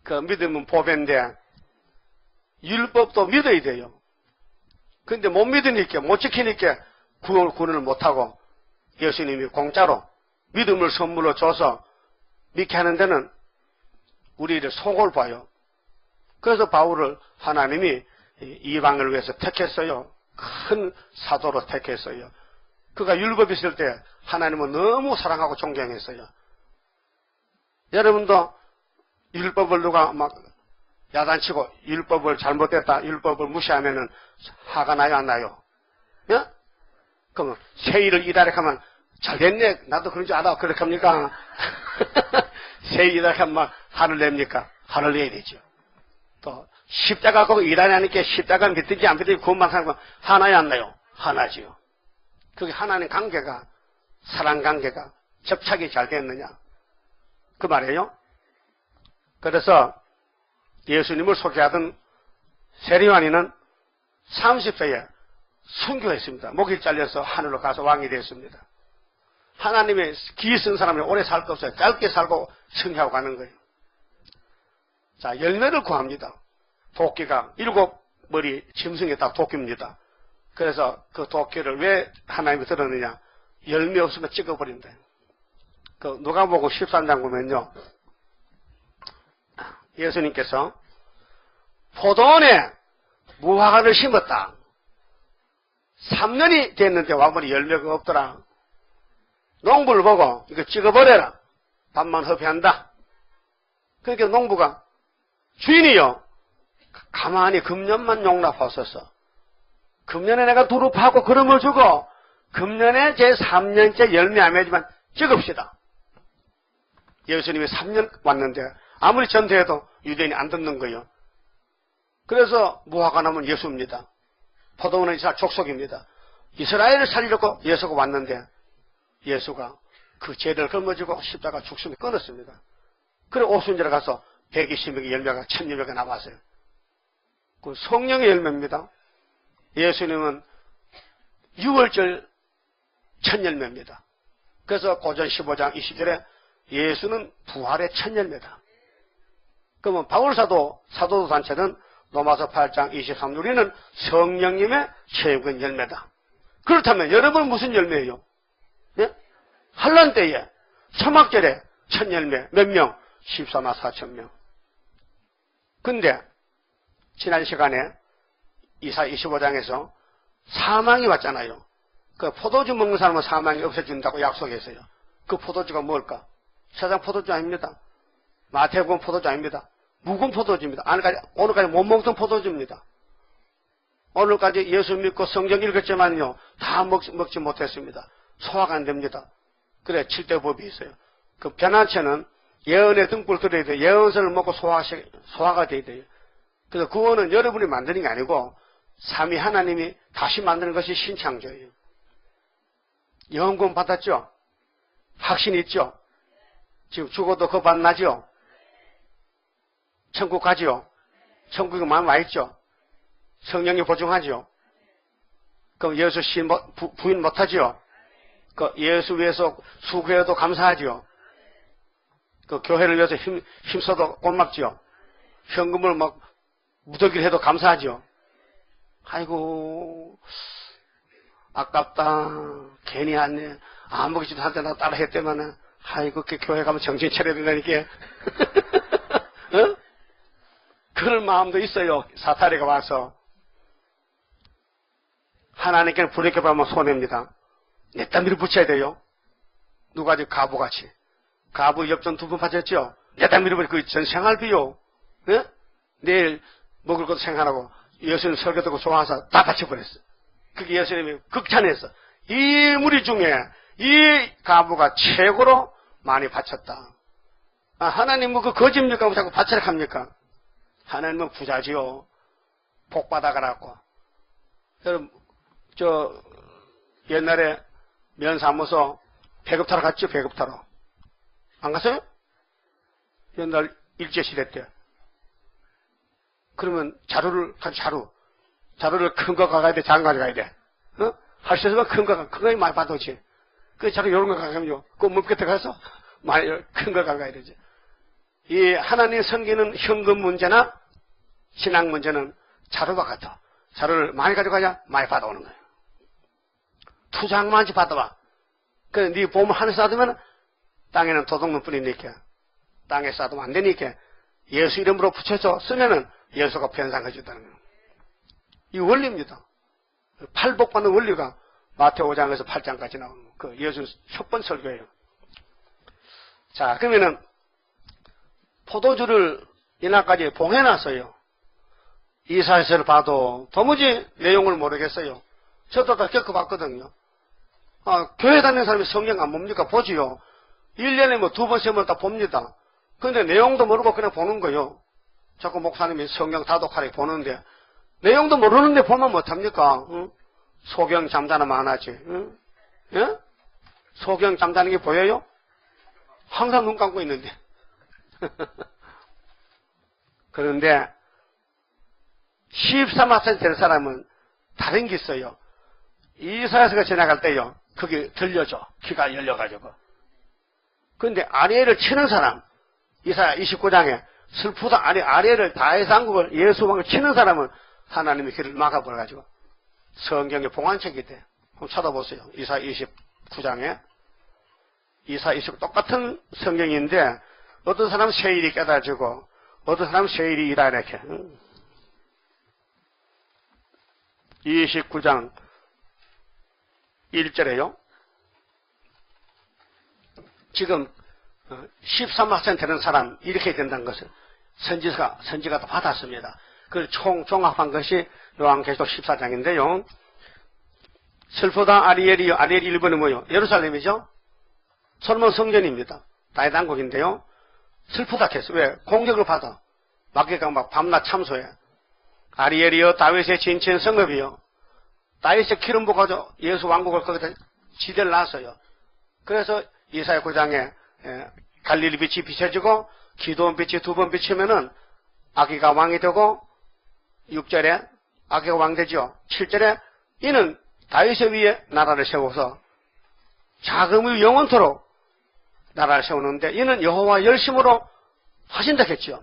[SPEAKER 1] 그 믿음은 보배인데 율법도 믿어야 돼요. 근데 못 믿으니까, 못 지키니까 구원을 못하고 예수님이 공짜로 믿음을 선물로 줘서 믿게 하는 데는 우리를 속을 봐요. 그래서 바울을 하나님이 이방을 위해서 택했어요. 큰 사도로 택했어요. 그가 율법이 있을 때 하나님은 너무 사랑하고 존경했어요. 여러분도 율법을 누가 막 야단치고 율법을 잘못했다, 율법을 무시하면은 화가 나요, 안 나요? 예? 그러면 세일을 이달에 하면 잘 됐네, 나도 그런 줄 알아. 그렇게 합니까? 세일 이달에 하면 화를 냅니까? 화를 내야 되죠. 또 십자가 갖고 일하냐니까 십자가 믿든지 안 믿든지 구원만 하는 건 하나요, 안 나요? 하나지요. 그게 하나님 관계가, 사랑 관계가 접착이 잘 됐느냐 그 말이에요. 그래서 예수님을 소개하던 세리완이는 30세에 순교했습니다. 목이 잘려서 하늘로 가서 왕이 됐습니다. 하나님의 기 쓴 사람이 오래 살 거 없어요. 짧게 살고 승리하고 가는 거예요. 자, 열매를 구합니다. 도끼가 7머리 짐승에 딱 도끼입니다. 그래서 그 도끼를 왜 하나님이 들었느냐? 열매 없으면 찍어버린다. 그 누가복음 13장 보면요, 예수님께서 포도원에 무화과를 심었다. 3년이 됐는데 와보니 열매가 없더라. 농부를 보고 이거 찍어버려라. 밥만 허비한다. 그러니까 농부가 주인이요, 가만히 금년만 용납하소서. 금년에 내가 두릅하고 그름을 주고 금년에 제 3년째 열매 안 맺지만 찍읍시다. 예수님이 3년 왔는데 아무리 전도해도 유대인이 안 듣는 거예요. 그래서 무화과 나무는 예수입니다. 포도원은 이스라엘 족속입니다. 이스라엘을 살리려고 예수가 왔는데 예수가 그 죄를 걸머지고 십자가 죽음을 끊었습니다. 그래 오순절에 가서 120명의 열매가 1000열매가 나왔어요. 그 성령의 열매입니다. 예수님은 6월절 1000열매입니다. 그래서 고전 15장 20절에 예수는 부활의 1000열매다. 그러면 바울사도 사도도 단체는 로마서 8장 23절 우리는 성령님의 최고의 열매다. 그렇다면 여러분 무슨 열매예요? 예? 환란 때에 초막절에 1000열매 몇 명? 14만 4천명. 근데 지난 시간에 이사 25장에서 사망이 왔잖아요. 그 포도주 먹는 사람은 사망이 없어진다고 약속했어요. 그 포도주가 뭘까? 세상 포도주 아닙니다. 마태복음 포도주 아닙니다. 묵은 포도주입니다. 오늘까지 못 먹던 포도주입니다. 오늘까지 예수 믿고 성경 읽었지만요, 다 먹지 못했습니다. 소화가 안 됩니다. 그래 7대 법이 있어요. 그 변화체는 예언의 등불 들어야 돼요. 예언서를 먹고 소화가 돼야 돼요. 그래서 구원은 여러분이 만드는 게 아니고 삼위 하나님이 다시 만드는 것이 신창조예요. 영원 받았죠? 확신 있죠? 지금 죽어도 그 만나죠? 천국 가죠? 천국에 마음 와 있죠? 성령이 보증하죠? 그럼 예수 부인 못하죠? 그 예수 위해서 수고해도 감사하죠? 그 교회를 위해서 힘써도 고맙죠? 현금을 막 무더기를 해도 감사하죠? 아이고 아깝다. 괜히 안 먹이지도 않는데 나 따라 했더만은 아이고 그 교회 가면 정신 차려야 된다니까. 어? 그런 마음도 있어요. 사타리가 와서 하나님께는 불의교하면 손해입니다. 내다 밀어붙여야 돼요. 누가 지금 가부같이 가부 엽전 2번 받았죠. 내다 밀어붙여 그 전생활비요. 예? 내일 먹을 것도 생각하고 예수님 설교 듣고 좋아서 다 바쳐버렸어. 그게 예수님이 극찬했어. 이 무리 중에 이 가부가 최고로 많이 바쳤다. 하나님은 그 거짓입니까? 자꾸 바치라 합니까? 하나님은 부자지요. 복 받아가라고. 여러분, 옛날에 면사무소 배급 타러 갔죠? 배급 타러. 안 갔어요? 옛날 일제시대 때. 그러면 자루를 큰 거 가야 돼, 작은 거 가야 돼. 어? 할 수 있으면 큰 거 많이 받아오지. 그 자루 요런 거 가면 그 몸 끝에 가서 많이 큰 거 가야 되지. 이 하나님 섬기는 현금 문제나 신앙 문제는 자루와 같아. 자루를 많이 가져가야 많이 받아오는 거예요. 투장만치 받아와. 그래, 네 보물 하나 쌓으면 땅에는 도둑놈 뿌리니까, 땅에 쌓으면 안 되니까, 예수 이름으로 붙여서 쓰면은 예수가 변상해준다는 거예요. 이 원리입니다. 팔복받는 원리가 마태오 5장에서 8장까지 나오는 그 예수 첫 번 설교예요. 자, 그러면은 포도주를 이날까지 봉해놨어요. 이사야서를 봐도 도무지 내용을 모르겠어요. 저도 다 겪어봤거든요. 교회 다니는 사람이 성경 안 봅니까? 보지요. 1년에 뭐 2번, 3번 다 봅니다. 근데 내용도 모르고 그냥 보는 거요. 자꾸 목사님이 성경 다독하게 보는데, 내용도 모르는데 보면 못합니까? 응? 소경 잠자는 만하지. 응? 예? 소경 잠자는 게 보여요? 항상 눈 감고 있는데. 그런데 13학생 될 사람은 다른 게 있어요. 이사야서가 지나갈 때요, 그게 들려줘. 귀가 열려가지고. 그런데 아리엘을 치는 사람, 이사야 29장에 슬프다 아리엘을 다해서 한국을 예수왕을 치는 사람은 하나님이 귀를 막아버려가지고 성경의 봉안책이 돼. 한번 찾아보세요. 이사야 29장에. 이사야 29 똑같은 성경인데 어떤 사람은 세일이 깨달아지고 어떤 사람은 세일이 이다 이렇게. 29장 1절에요. 지금 13학생 되는 사람 이렇게 된다는 것을 선지가 다 받았습니다. 그걸 종합한 것이 요한계시록 14장인데요. 슬프다 아리엘이요. 아리엘 1번은 뭐요? 예루살렘이죠. 솔로몬 성전입니다. 다윗 왕국인데요. 슬프다 했어. 왜? 공격을 받아. 마귀가 막 밤낮 참소해. 아리엘이요. 다윗의 진친 성읍이요. 다윗의 기름 부어가지고 예수 왕국을 거기다 지대를 놨어요. 그래서 이사야 9장에 갈릴리 빛이 비춰지고 기도원 빛이 2번 비치면은 아기가 왕이 되고 6절에 아기가 왕 되죠. 7절에 이는 다윗의 위에 나라를 세워서 자금이 영원토록 나라를 세우는데 이는 여호와 열심으로 하신다 했죠.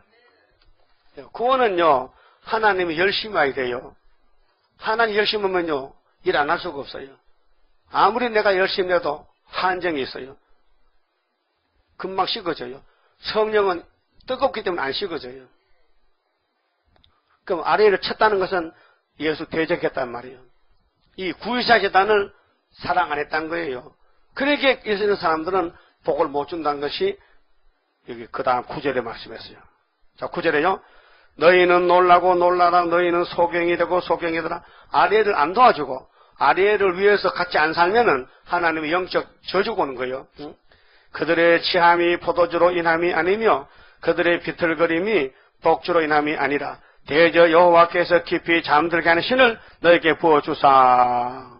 [SPEAKER 1] 구원은요 하나님이 열심히 해야 돼요. 하나님 열심히 하면요 일 안 할 수가 없어요. 아무리 내가 열심히 해도 한정이 있어요. 금방 식어져요. 성령은 뜨겁기 때문에 안 식어져요. 그럼 아래를 쳤다는 것은 예수 대적했단 말이에요. 이 구의사 재단을 사랑 안 했다는 거예요. 그렇게 있는 사람들은 복을 못 준다는 것이 여기 그 다음 9절에 말씀했어요. 자, 9절에요. 너희는 놀라고 놀라라. 너희는 소경이 되고 소경이 되라. 아리엘을 안 도와주고 아리엘을 위해서 같이 안 살면은 하나님이 영적 저주고 오는 거예요. 응? 그들의 취함이 포도주로 인함이 아니며 그들의 비틀거림이 독주로 인함이 아니라 대저 여호와께서 깊이 잠들게 하는 신을 너에게 부어주사.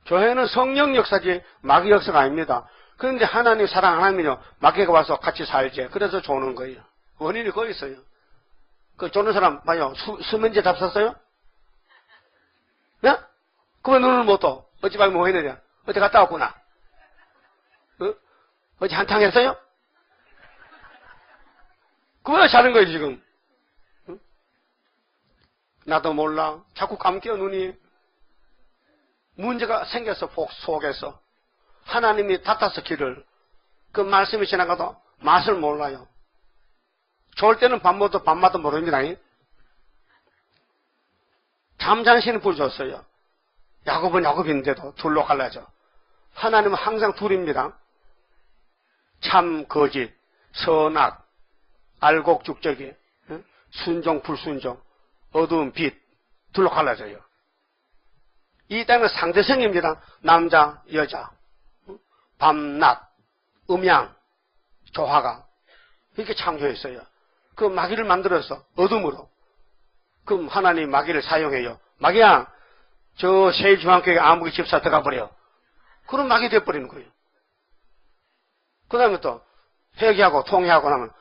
[SPEAKER 1] 교회는 성령 역사지 마귀 역사가 아닙니다. 그런데 하나님 사랑 안 하면요 마귀가 와서 같이 살지. 그래서 조는 거예요. 원인이 거기 있어요. 그 조는 사람 봐요. 수면제 잡섰어요? 네? 그러면 눈을 못 떠. 어찌밤에 뭐 했느냐? 어디 갔다 왔구나. 어디 한탕 했어요? 그거야 자는 거예요 지금. 응? 나도 몰라. 자꾸 감겨 눈이. 문제가 생겨서 속에서. 하나님이 닫아서 길을. 그 말씀이 지나가도 맛을 몰라요. 좋을 때는 밤마다 모릅니다. 잠잔신은 불 줬어요. 야곱은 야곱인데도 둘로 갈라져. 하나님은 항상 둘입니다. 참 거짓, 선악, 알곡죽적이, 순종 불순종, 어두운 빛 둘로 갈라져요. 이 땅은 상대성입니다. 남자, 여자, 밤낮, 음양, 조화가 이렇게 창조했어요. 그 마귀를 만들어서 어둠으로. 그럼 하나님 마귀를 사용해요. 마귀야, 저 세일중앙교회 아무개 집사 들어가 버려. 그럼 마귀 돼버리는 거예요. 그 다음에 또 회개하고 통회하고 나면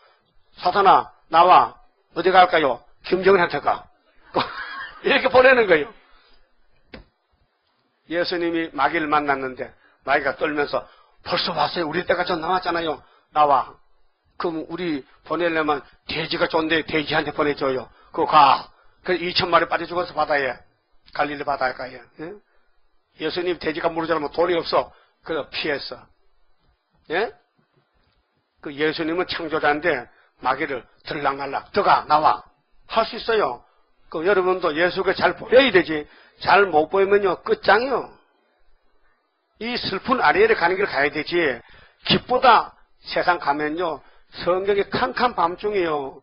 [SPEAKER 1] 사탄아, 나와. 어디 갈까요? 김정은한테 가. 이렇게 보내는 거예요. 예수님이 마귀를 만났는데 마귀가 떨면서 벌써 왔어요. 우리 때가 좀 남았잖아요. 나와. 그럼 우리 보내려면 돼지가 좋은데 돼지한테 보내줘요. 그거 가. 그래서 2,000마리 빠져 죽어서 바다에, 갈릴리 바닷가에. 예? 예수님 돼지가 물으자면 돈이 없어. 그래서 피했어. 예? 그 예수님은 창조자인데 마귀를 들락날락 들어가 나와 할 수 있어요. 그 여러분도 예수가 잘 보여야 되지. 잘 못 보이면요 끝장이요. 이 슬픈 아리엘에 가는 길을 가야 되지. 기쁘다 세상 가면요 성경이 캄캄 밤중이요.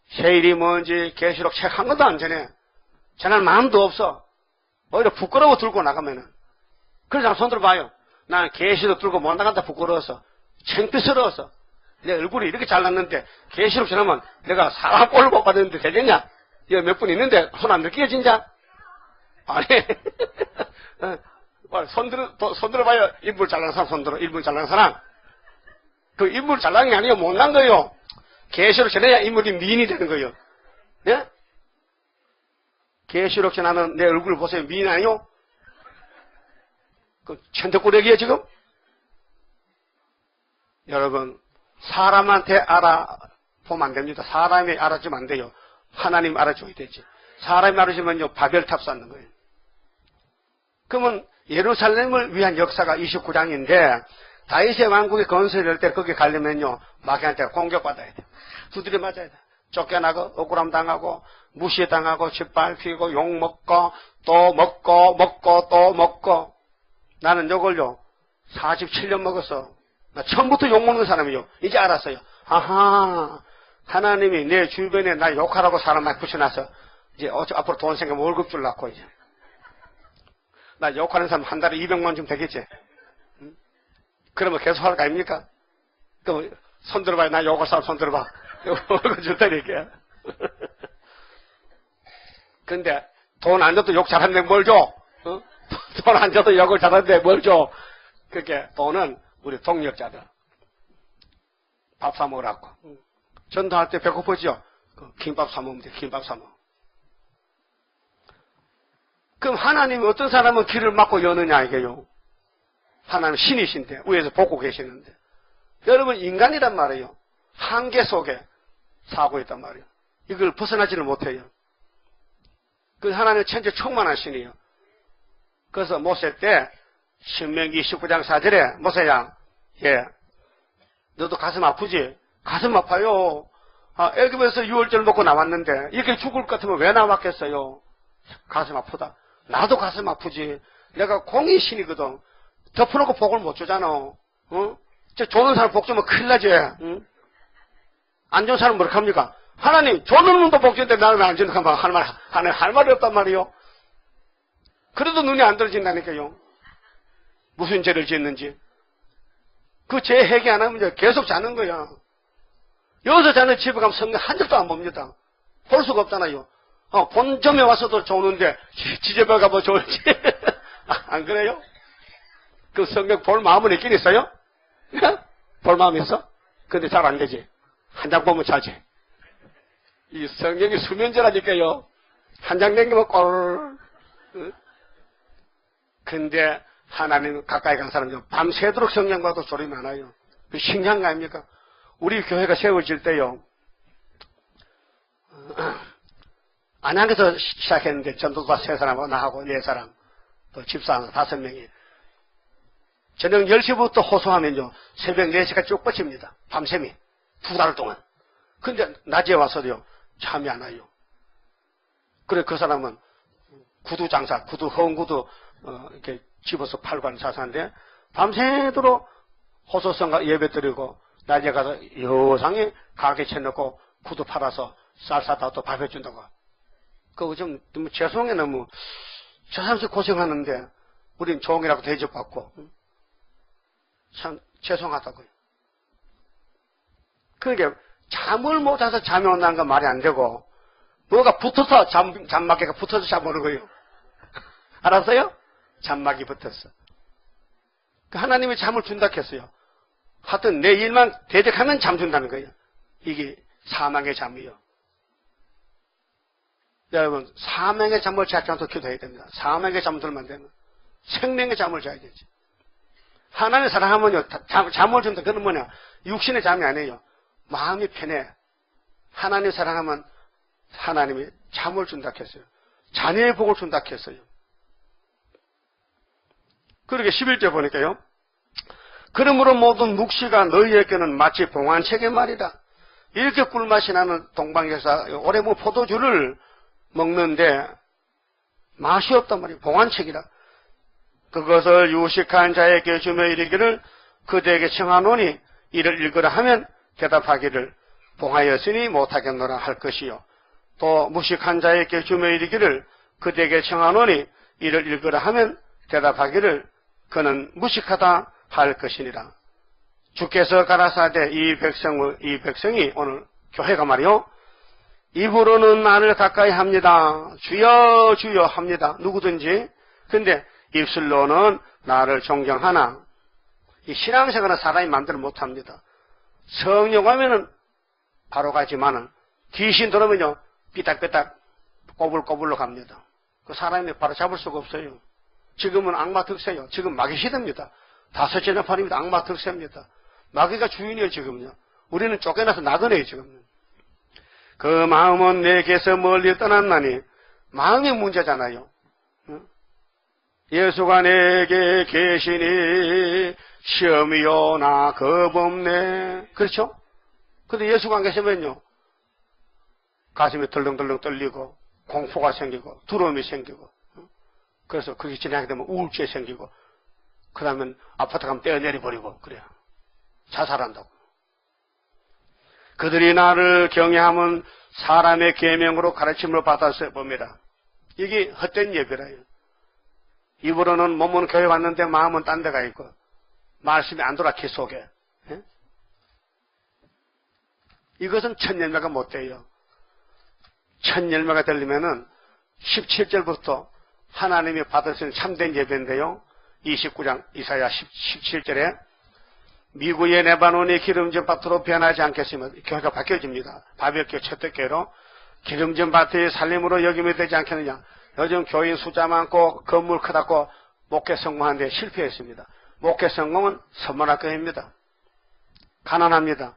[SPEAKER 1] 세일이 뭔지 계시록 책 한 권도 안 전해. 전할 마음도 없어. 오히려 부끄러워 들고 나가면은. 그래서 손 들어봐요. 나는 계시록 들고 못 나간다 부끄러워서. 창피스러워서. 내 얼굴이 이렇게 잘났는데 계시록 전하면 내가 사람 꼴을 못 받았는데 되겠냐? 여기 몇 분 있는데 손 안 들기야 진짜? 아니 손 들어봐요. 인물 잘난 사람 손 들어. 인물 잘난 사람. 그 인물 잘난 게 아니고 못난 거요. 계시록 전해야 인물이 미인이 되는 거예요. 예? 계시록 전하는 내 얼굴 보세요. 미인 아니요? 그 천덕꾸러기야 지금? 여러분 사람한테 알아보면 안 됩니다. 사람이 알아주면 안 돼요. 하나님 알아줘야 되지. 사람이 알아주면요 바벨탑 쌓는 거예요. 그러면 예루살렘을 위한 역사가 29장인데 다윗의 왕국이 건설될 때 거기 가려면요 마귀한테 공격받아야 돼. 두드려 맞아야 돼. 쫓겨나고 억울함 당하고 무시당하고 짓밟히고 욕먹고 또 먹고 또 먹고. 나는 요걸요 47년 먹었어. 나 처음부터 욕먹는 사람이요. 이제 알았어요. 아하 하나님이 내 주변에 나 욕하라고 사람 막 붙여놔서 이제 앞으로 돈 생기면 월급 줄라고 이제. 나 욕하는 사람 한 달에 200만 좀 되겠지. 응? 그러면 계속 할 거 아닙니까? 그럼 손 들어봐요. 나 욕할 사람 손 들어봐. 월급 줄 테니까. 근데 돈 안 줘도 욕 잘하는데 뭘 줘? 어? 돈 안 줘도 욕을 잘하는데 뭘 줘? 그렇게 돈은 우리 동력자들 밥 사 먹으라고. 전도할 때 배고프죠? 김밥 사 먹으면 돼. 김밥 사 먹어. 그럼 하나님이 어떤 사람은 길을 막고 여느냐 이게요. 하나님 신이신데 위에서 보고 계시는데 여러분 인간이란 말이에요. 한계 속에 살고 있단 말이에요. 이걸 벗어나지를 못해요. 그 하나님은 천재 충만한 신이에요. 그래서 모세 때 신명기 19장 4절에 모세야 예 너도 가슴 아프지? 가슴 아파요. 애굽에서 6월절 먹고 나왔는데 이렇게 죽을 것 같으면 왜 나왔겠어요? 가슴 아프다. 나도 가슴 아프지. 내가 공의신이거든. 덮어놓고 복을 못 주잖아. 어? 저 좋은 사람 복 주면 큰일 나지. 응? 안 좋은 사람 뭐라 합니까? 하나님 좋은 놈도 복 주는데 나는 안 주는 거 할 말이 없단 말이요. 그래도 눈이 안 떨어진다니까요. 무슨 죄를 지었는지. 그 죄 해결 안 하면 계속 자는 거야. 여기서 자는 집에 가면 성경 한 적도 안 봅니다. 볼 수가 없잖아요. 본점에 와서도 좋은데 지집에 가면 좋을지. 안 그래요? 그 성경 볼 마음은 있긴 있어요? 볼 마음 있어? 근데 잘 안 되지. 한 장 보면 자지. 이 성경이 수면제라니까요. 한 장 넘기면 꼴. 근데 하나님 가까이 간 사람은 밤새도록 성경 봐도 소리 많아요. 그 신기한 거 아닙니까? 우리 교회가 세워질 때요. 안양에서 시작했는데 전도사 3사람하고 나하고 4사람 또 집사 5명이 저녁 10시부터 호소하면요 새벽 4시까지 쭉 뻗칩니다. 밤샘이 2달 동안. 근데 낮에 와서요 잠이 안 와요. 그래 그 사람은 구두 장사, 허운 구두 이렇게 집어서 팔고 하는 사사인데 밤새도록 호소성과 예배 드리고 낮에 가서 여상히 가게 쳐놓고 구두 팔아서 쌀 사다 또 밥 해준다고. 그거 좀 너무 죄송해. 너무 저 사람들 고생하는데 우린 종이라고 대접받고 참 죄송하다고요. 그러니까 잠을 못 자서 잠이 온다는 건 말이 안 되고 뭐가 붙어서 잠막이가 붙어서 잠 오는 거예요. 알았어요? 잠막이 붙었어. 하나님이 잠을 준다 했어요. 하여튼 내 일만 대적하면 잠 준다는 거예요. 이게 사망의 잠이요. 여러분, 사망의 잠을 자지 않도록 기도해야 됩니다. 사망의 잠 들면 되면 생명의 잠을 자야 되지. 하나님 사랑하면요, 잠을 준다. 그건 뭐냐? 육신의 잠이 아니에요. 마음이 편해. 하나님 사랑하면 하나님이 잠을 준다 했어요. 자녀의 복을 준다 했어요. 그렇게 11절 보니까요. 그러므로 모든 묵시가 너희에게는 마치 봉안책의 말이다. 이렇게 꿀맛이 나는 동방에서 오래 뭐 포도주를 먹는데 맛이 없단 말이에요. 봉안책이라. 그것을 유식한 자에게 주며 이르기를 그대에게 청하노니 이를 읽으라 하면 대답하기를 봉하였으니 못하겠노라 할 것이요. 또 무식한 자에게 주며 이르기를 그대에게 청하노니 이를 읽으라 하면 대답하기를 그는 무식하다 할 것이니라. 주께서 가라사대 이 백성이 오늘 교회가 말이요. 입으로는 나를 가까이 합니다. 주여 주여 합니다. 누구든지. 근데 입술로는 나를 존경하나 이 신앙생활은 사람이 마음대로 못합니다. 성령 하면은 바로 가지만은 귀신 들어오면요 삐딱삐딱 꼬불꼬불로 갑니다. 그 사람이 바로 잡을 수가 없어요. 지금은 악마 특세요. 지금 마귀 시대입니다. 다섯째 나팔입니다. 악마 특세입니다. 마귀가 주인이에요 지금요. 우리는 쫓겨나서 나그네요 지금요. 그 마음은 내게서 멀리 떠났나니 마음의 문제잖아요. 예수가 내게 계시니 시험이요 나 겁없네. 그렇죠? 근데 예수가 안 계시면요 가슴이 덜렁덜렁 떨리고 공포가 생기고 두려움이 생기고 그래서 그게 진행하게 되면 우울증이 생기고 그 다음엔 아파트 가면 떼어내려버리고 그래요. 자살한다고. 그들이 나를 경외하면 사람의 계명으로 가르침을 받았을 봅니다. 이게 헛된 예배라요. 입으로는 몸은 교회 왔는데 마음은 딴 데가 있고 말씀이 안 돌아 귀 속에. 예? 이것은 첫 열매가 못 돼요. 첫 열매가 되려면은 17절부터 하나님이 받으신 참된 예배인데요. 29장 이사야 17절에 미구의 레바논이 기름진 밭으로 변하지 않겠으면 교회가 바뀌어집니다. 바벨교 첫대교로 기름진 밭의 살림으로 여기면 되지 않겠느냐. 요즘 교인 숫자 많고 건물 크다고 목회 성공하는데 실패했습니다. 목회 성공은 선문학교입니다. 가난합니다.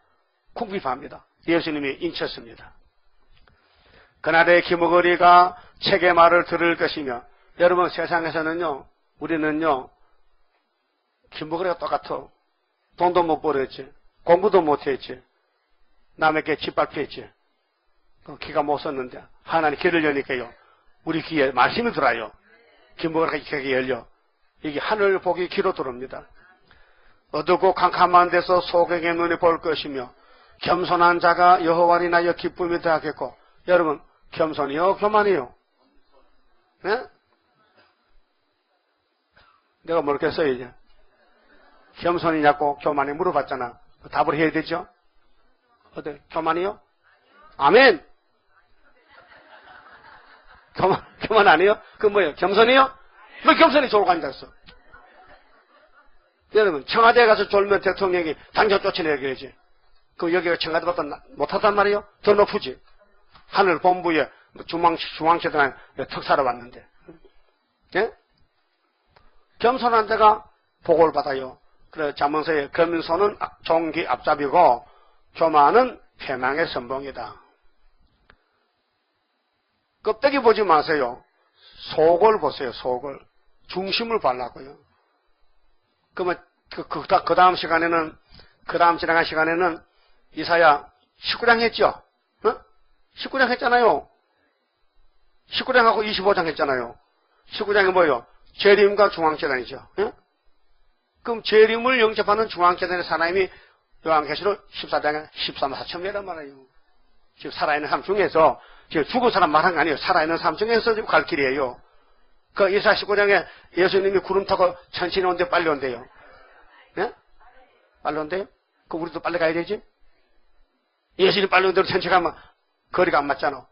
[SPEAKER 1] 궁핍합니다. 예수님이 인쳤습니다. 그날의 기머거리가 책의 말을 들을 것이며 여러분 세상에서는요 우리는요 기머거리가 똑같아. 돈도 못 벌었지. 공부도 못했지. 남에게 짓밟혔지. 귀가 못 썼는데 하나님 귀를 여니까요. 우리 귀에 말씀이 들어요. 기머거리가 귀가 열려. 이게 하늘 복이 귀로 들어옵니다. 어둡고 캄캄한 데서 소경의 눈이 볼 것이며 겸손한 자가 여호와를 인하여 기쁨이 더하겠고 여러분 겸손이요 교만이요? 네? 내가 모르겠어요 이제. 겸손이냐고 교만이 물어봤잖아. 답을 해야 되죠? 어때? 교만이요? 아멘! 교만 아니에요? 그 뭐예요? 겸손이요? 뭐 겸손이 졸고 앉았어. 여러분, 청와대에 가서 졸면 대통령이 당장 쫓아내야지. 그 여기가 청와대보다 못하단 말이에요? 더 높으지. 하늘 본부에 중앙시당 특사로 왔는데. 예? 겸손한 데가 복을 받아요. 그래, 잠언서에 겸손은 종기 앞잡이고 교만은 패망의 선봉이다. 껍데기 보지 마세요. 속을 보세요. 속을. 중심을 보려고요. 그러면 그 다음 시간에는 지나간 시간에는 이사야 19장 했죠? 어? 19장 했잖아요. 19장하고 25장 했잖아요. 19장이 뭐예요? 재림과 중앙재단이죠. 예? 그럼 재림을 영접하는 중앙재단의 사람이 요한계시록 14장에 13만 4천 명이란 말이에요. 지금 살아있는 사람 중에서 지금 죽은 사람 말한 거 아니에요. 살아있는 사람 중에서 지금 갈 길이에요. 그 이사야 19장에 예수님이 구름 타고 천신이 온대 빨리 온대요. 예? 빨리 온대요? 그럼 우리도 빨리 가야 되지? 예수님 빨리 온대로 천천히 가면 거리가 안 맞잖아.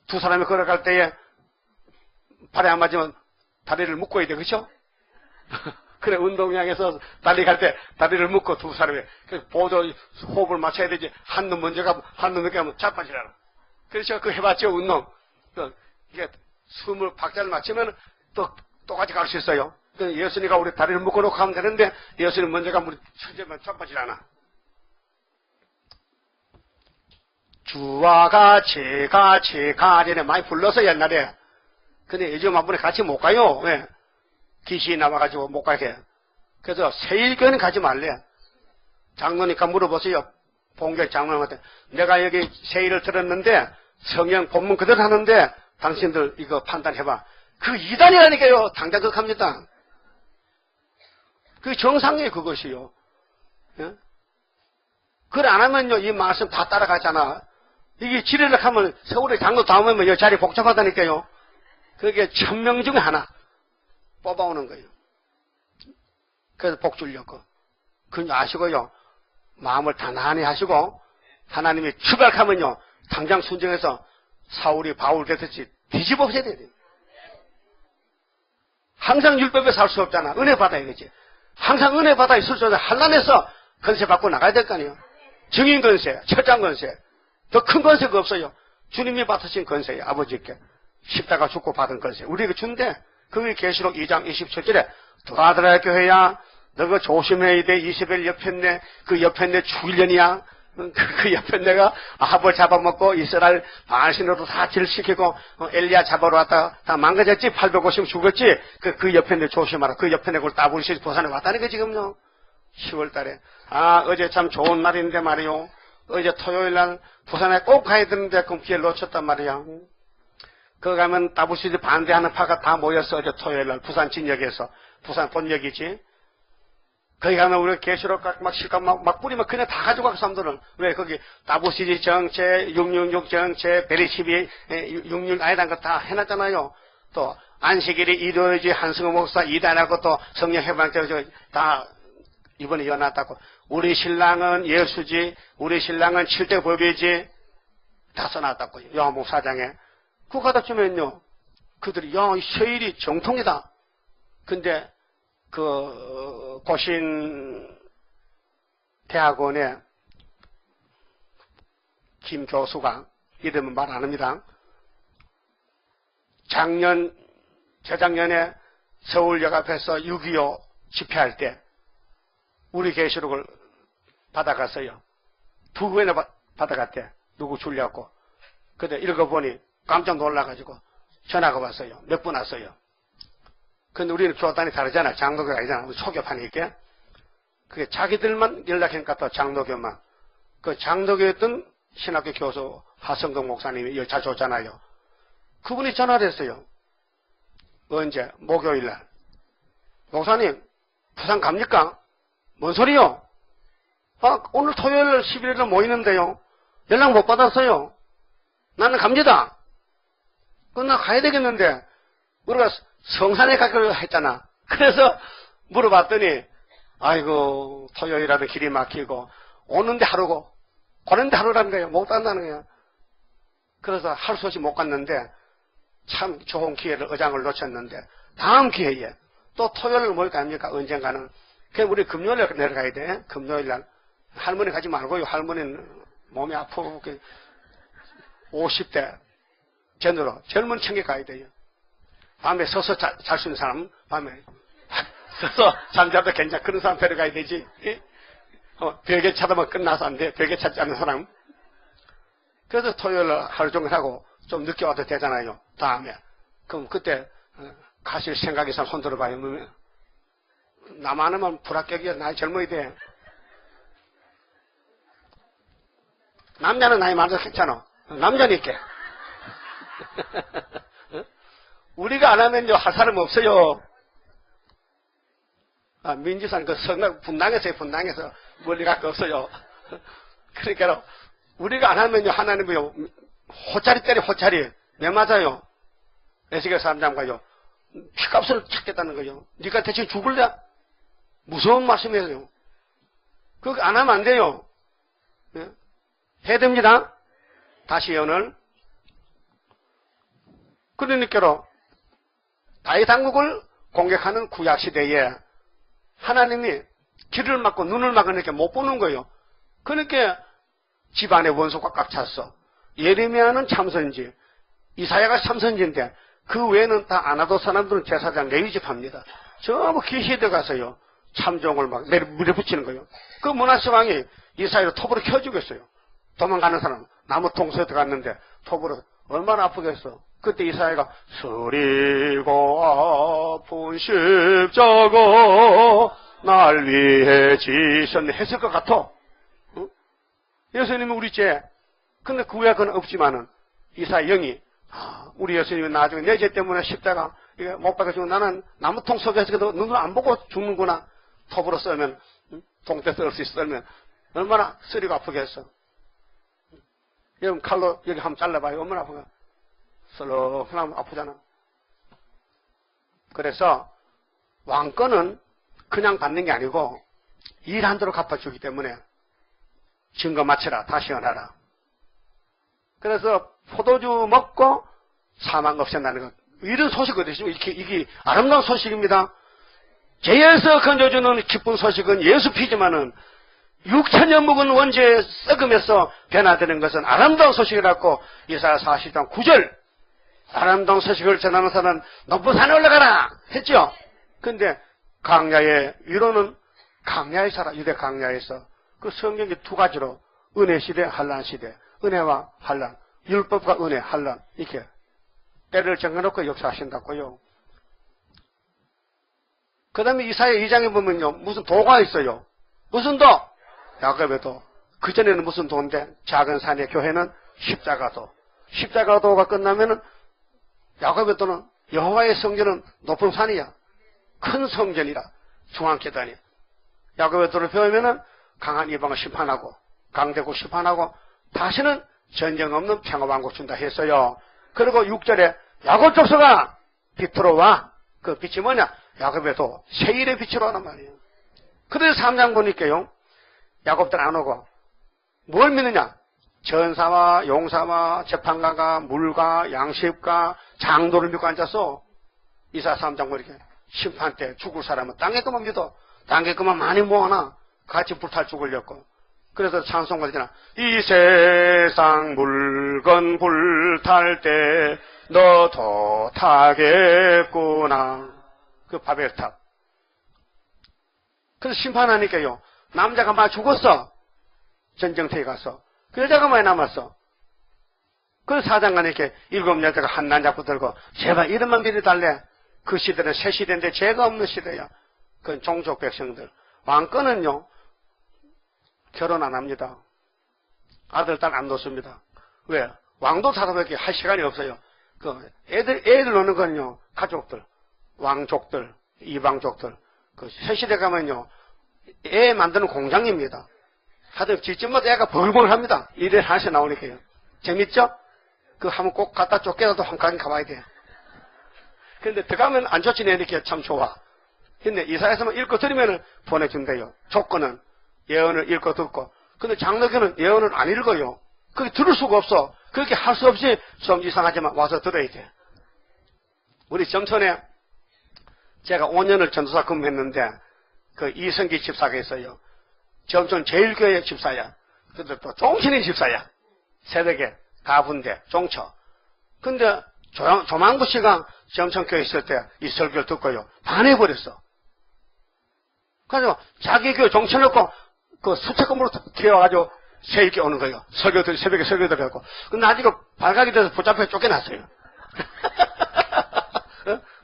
[SPEAKER 1] 두 사람이 걸어갈 때에 발에 안 맞으면 다리를 묶어야 돼. 그렇죠? 그래, 운동장에서 달리갈 때 다리를 묶고 두 사람이 보조 호흡을 맞춰야 되지. 한 놈 먼저 가면, 한 놈 늦게 가면 자빠지라나. 그래서 그 해봤죠, 운동. 이게 숨을 박자를 맞추면 또 똑같이 갈 수 있어요. 예수님과 우리 다리를 묶어놓고 가면 되는데, 예수님 먼저 가면 우리 천재만 자빠지라나. 주와 같이 가전에 많이 불러서 옛날에. 근데 요즘 한 번에 같이 못 가요. 왜? 귀신이 나와가지고 못 가게. 그래서 세일교회는 가지 말래. 장로니까 물어보세요. 봉교 장로한테. 내가 여기 세일을 들었는데 성경 본문 그대로 하는데 당신들 이거 판단해봐. 그 이단이라니까요. 당장 그거 합니다. 그 정상이에요. 그것이요. 예? 그걸 안 하면요. 이 말씀 다 따라가잖아. 이게 지뢰를 하면 서울에 장로 다음에 이 자리 복잡하다니까요. 그게 1000명 중에 하나 뽑아오는 거예요. 그래서 복 주려고. 그건 아시고요. 마음을 단단히 하시고 하나님이 추락하면요. 당장 순종해서 사울이 바울 되듯이 뒤집어 엎어야 돼요. 항상 율법에 살 수 없잖아. 은혜 받아야겠지. 항상 은혜 받아 있을 수 없어. 한란에서 건세 받고 나가야 될 거 아니에요. 증인 건세, 철장 건세. 더 큰 건세가 없어요. 주님이 받으신 건세예요. 아버지께. 십자가 죽고 받은 건세. 우리에게 준대. 그게 계시록 2장 27절에 도아드라 교회야 너가 조심해야 돼. 이세벨 옆했네. 그 옆했네 죽이려니야. 그 옆했네가 아합을 잡아먹고 이스라엘 바알신으로 다 질시키고 엘리야 잡아러 왔다가 다 망가졌지. 850 죽었지. 그 옆했네 조심하라. 그 옆했네 그걸 따블시 부산에 왔다는 거 지금요. 10월달에. 어제 참 좋은 날인데 말이요. 어제 토요일날 부산에 꼭 가야 되는데 그 기회를 놓쳤단 말이야. 거기 가면 따블시 반대하는 파가 다 모였어. 어제 토요일날 부산 진역에서. 부산 본역이지. 거기 가면 우리 계시록 막 실감 막 뿌리면 그냥 다 가져가고 사람들은. 왜 거기 따부시지 정체, 666 정체, 베리시비 66 아이란 거 다 해놨잖아요. 또 안식일이 일요일이지 한승호 목사 이단하고 또 성령 해방자 다 이번에 연합다고. 우리 신랑은 예수지, 우리 신랑은 7대 법이지 다 써놨다고. 요한복 4장에. 그거 갖다 주면요. 그들이 야, 이 세일이 정통이다. 근데 그 고신 대학원에 김 교수가 이름은 말 안 합니다. 재작년에 서울역 앞에서 6.25 집회할 때 우리 계시록을 받아갔어요. 2권이나 받아갔대. 누구 줄려고. 근데 읽어보니 깜짝 놀라가지고 전화가 왔어요. 몇 분 왔어요. 근데 우리는 교단이 다르잖아. 장로교가 아니잖아. 우리 초교파니까. 그게 자기들만 연락하니까 또 장로교만. 그 장로교였던 신학교 교수 하성동 목사님이 여기 자주 오잖아요. 그분이 전화를 했어요. 언제? 목요일날. 목사님, 부산 갑니까? 뭔 소리요? 오늘 토요일 11일날 모이는데요. 연락 못 받았어요. 나는 갑니다. 나 가야 되겠는데. 우리가 성산에 가기로 했잖아. 그래서 물어봤더니 아이고 토요일이라도 길이 막히고 오는데 하루고 가는데 하루라는 거예요. 못 간다는 거예요. 그래서 할 수 없이 못 갔는데 참 좋은 기회를 의장을 놓쳤는데 다음 기회에 또 토요일을 뭘 갑니까? 언젠가는. 그럼 우리 금요일에 내려가야 돼. 금요일날. 할머니 가지 말고요. 할머니는 몸이 아프고 50대 전으로 젊은 층에 가야 돼요. 밤에 서서 잘 수 있는 사람, 밤에 서서 잠자도 괜찮아. 그런 사람 데려가야 되지. 벽에 찾아면 끝나서 안 돼. 벽에 찾지 않는 사람. 그래서 토요일 하루 종일 하고 좀 늦게 와도 되잖아요. 다음에. 그럼 그때 가실 생각이 있으면 손 들어봐요. 나만 하면 불합격이야. 나이 젊어야 돼. 남자는 나이 많아서 괜찮아. 남자니까. 우리가 안 하면요, 할 사람 없어요. 민주산 그 성남 분당에서 멀리 갈 거 없어요. 그러니까 우리가 안 하면요, 하나님이요, 호짜리 때려, 호짜리. 왜 맞아요? 에스겔 3장가요. 피값을 찾겠다는 거죠. 네가 대체 죽을래? 무서운 말씀이에요. 그거 안 하면 안 돼요. 네? 해야 됩니다. 다시 오늘. 그러니까로 다윗 왕국을 공격하는 구약 시대에 하나님이 귀를 막고 눈을 막으니까 못 보는 거예요. 그러니까 집안에 원수가 꽉 찼어. 예레미야는 참선지, 이사야가 참선지인데 그 외에는 다 아나도 사람들은 제사장 레위집 합니다. 전부 귀시대 가서요. 참종을 막 밀어붙이는 거예요. 그 므낫세 왕이 이사야를 톱으로 켜주겠어요. 도망가는 사람 나무 통수에 들어갔는데 톱으로 얼마나 아프겠어. 그때 이사야가 쓰리고 아픈 십자가 날 위해 지셨네 했을 것 같아. 응? 예수님이 우리 죄. 근데 그 외에 그건 없지만은 이사야 영이 우리 예수님이 나중에 내 죄 때문에 십자가 못 박아주고 나는 나무통 속에서 눈을 안 보고 죽는구나. 톱으로 썰면 동태 썰 수 썰면 얼마나 쓰리고 아프겠어. 여러분 칼로 여기 한번 잘라봐요. 얼마나 아프가. 썰렁 하면 아프잖아. 그래서 왕권은 그냥 받는 게 아니고 일한 대로 갚아주기 때문에 증거 마치라. 다 시원하라. 그래서 포도주 먹고 사망 없앤다는 것. 이런 소식거든요. 이게 아름다운 소식입니다. 죄에서 건져주는 기쁜 소식은 예수 피지만은 6천년 묵은 원죄에 썩으면서 변화되는 것은 아름다운 소식이라고 이사야 40장 9절 아름다운 소식을 전하는 사람은 높은 산에 올라가라 했죠. 근데 강야의 위로는 강야에 살아. 유대 강야에서 그 성경이 두 가지로 은혜 시대, 환란 시대, 은혜와 환란, 율법과 은혜, 환란 이렇게 때를 정해놓고 역사하신다고요. 그 다음에 이사야 2장에 보면요. 무슨 도가 있어요. 무슨 도? 야곱의 도. 그전에는 무슨 도인데 작은 산의 교회는 십자가도. 십자가도가 끝나면은 야곱의 도는 여호와의 성전은 높은 산이야. 큰 성전이라. 중앙계단이. 야곱의 도를 배우면은 강한 이방을 심판하고 강대국 심판하고 다시는 전쟁 없는 평화왕국 준다 했어요. 그리고 6절에 야곱 족속아 빛으로 와. 그 빛이 뭐냐? 야곱의 도 세일의 빛으로 하는 말이에요. 그래서 3장 보니까요. 야곱들 안 오고 뭘 믿느냐? 전사와 용사와 재판관과 물과 양식과 장도를 믿고 앉아서 이사 3장 보니까 심판 때 죽을 사람은 땅에 것만 믿어. 땅에 것만 많이 모아놔. 같이 불탈 죽으려고. 그래서 찬송가 되잖아. 이 세상 물건 불탈 때 너도 타겠구나. 그 바벨탑. 그래서 심판하니까요. 남자가 막 죽었어. 전쟁터에 가서. 그 여자가 많이 남았어. 그래서 사장관이 이렇게 7 여자가 한 난 잡고 들고 제발 이름만 빌어달래. 그 시대는 새 시대인데 죄가 없는 시대야. 그건 종족 백성들. 왕권은요. 결혼 안 합니다. 아들, 딸 안 놓습니다. 왜? 왕도 사람에게 할 시간이 없어요. 그 애들 노는 건요. 가족들, 왕족들, 이방족들. 그 새 시대 가면요. 애 만드는 공장입니다. 하여튼 집집마다 애가 벌벌합니다. 일에 하나씩 나오니까요. 재밌죠? 그 한번 꼭 갖다 쫓겨나도 한 가지 가봐야 돼요. 근데 들어가면 안 좋지 내니까 참 좋아. 근데 이사야서만 읽고 들으면 보내준대요. 조건은 예언을 읽고 듣고. 근데 장로교는 예언을 안 읽어요. 그게 들을 수가 없어. 그렇게 할 수 없이 좀 이상하지만 와서 들어야 돼. 우리 점촌에 제가 5년을 전도사 근무했는데 그 이성기 집사가 있어요. 점촌 제일교회 집사야. 근데 또 종신인 집사야. 새벽에 가분대 종처. 근데 조만구 씨가 점촌교회 있을 때 이 설교를 듣고요. 반해버렸어. 그래서 자기 교회 종쳐놓고 그 수채금으로 기어가지고 새벽에 오는 거예요. 새벽에 설교 들어가고. 근데 나중에 발각이 돼서 붙잡혀 쫓겨났어요.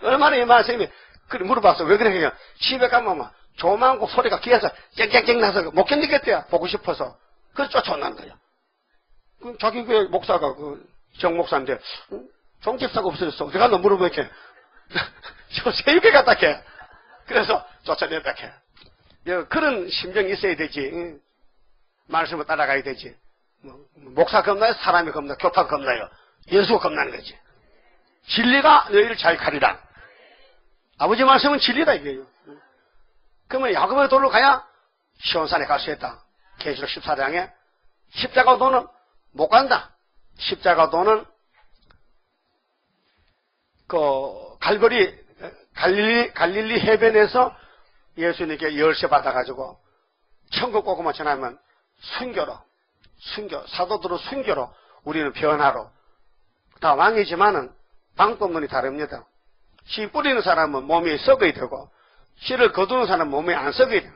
[SPEAKER 1] 얼마나 이 말씀이 그래 물어봤어. 왜 그래? 그냥 집에 가면 막 조만구 소리가 귀에서 쨍쨍쨍 나서 못 견디겠대요. 보고 싶어서. 그래서 쫓아온다는 거예요. 그 자기 교회 목사가 정 목사인데 종집사가 없어졌어. 어디 갔나 물어보니까 저 새벽에 갔다 캐. 그래서 쫓아낸다 캐. 그런 심정이 있어야 되지. 말씀을 따라가야 되지. 목사 겁나요? 사람이 겁나요? 교파가 겁나요? 예수가 겁나는 거지. 진리가 너희를 잘 가리라. 아버지 말씀은 진리다 이거예요. 그러면 야곱의 도로 가야 시온산에 갈 수 있다. 계시록 14장에 십자가 도는 못 간다. 십자가 도는 그 갈릴리 해변에서 예수님께 열쇠 받아가지고 천국 오고만 전하면 사도들의 순교로 우리는 변화로. 다 왕이지만은 방법론이 다릅니다. 씨 뿌리는 사람은 몸이 썩어야 되고, 씨를 거두는 사람은 몸이 안 썩어야 돼요.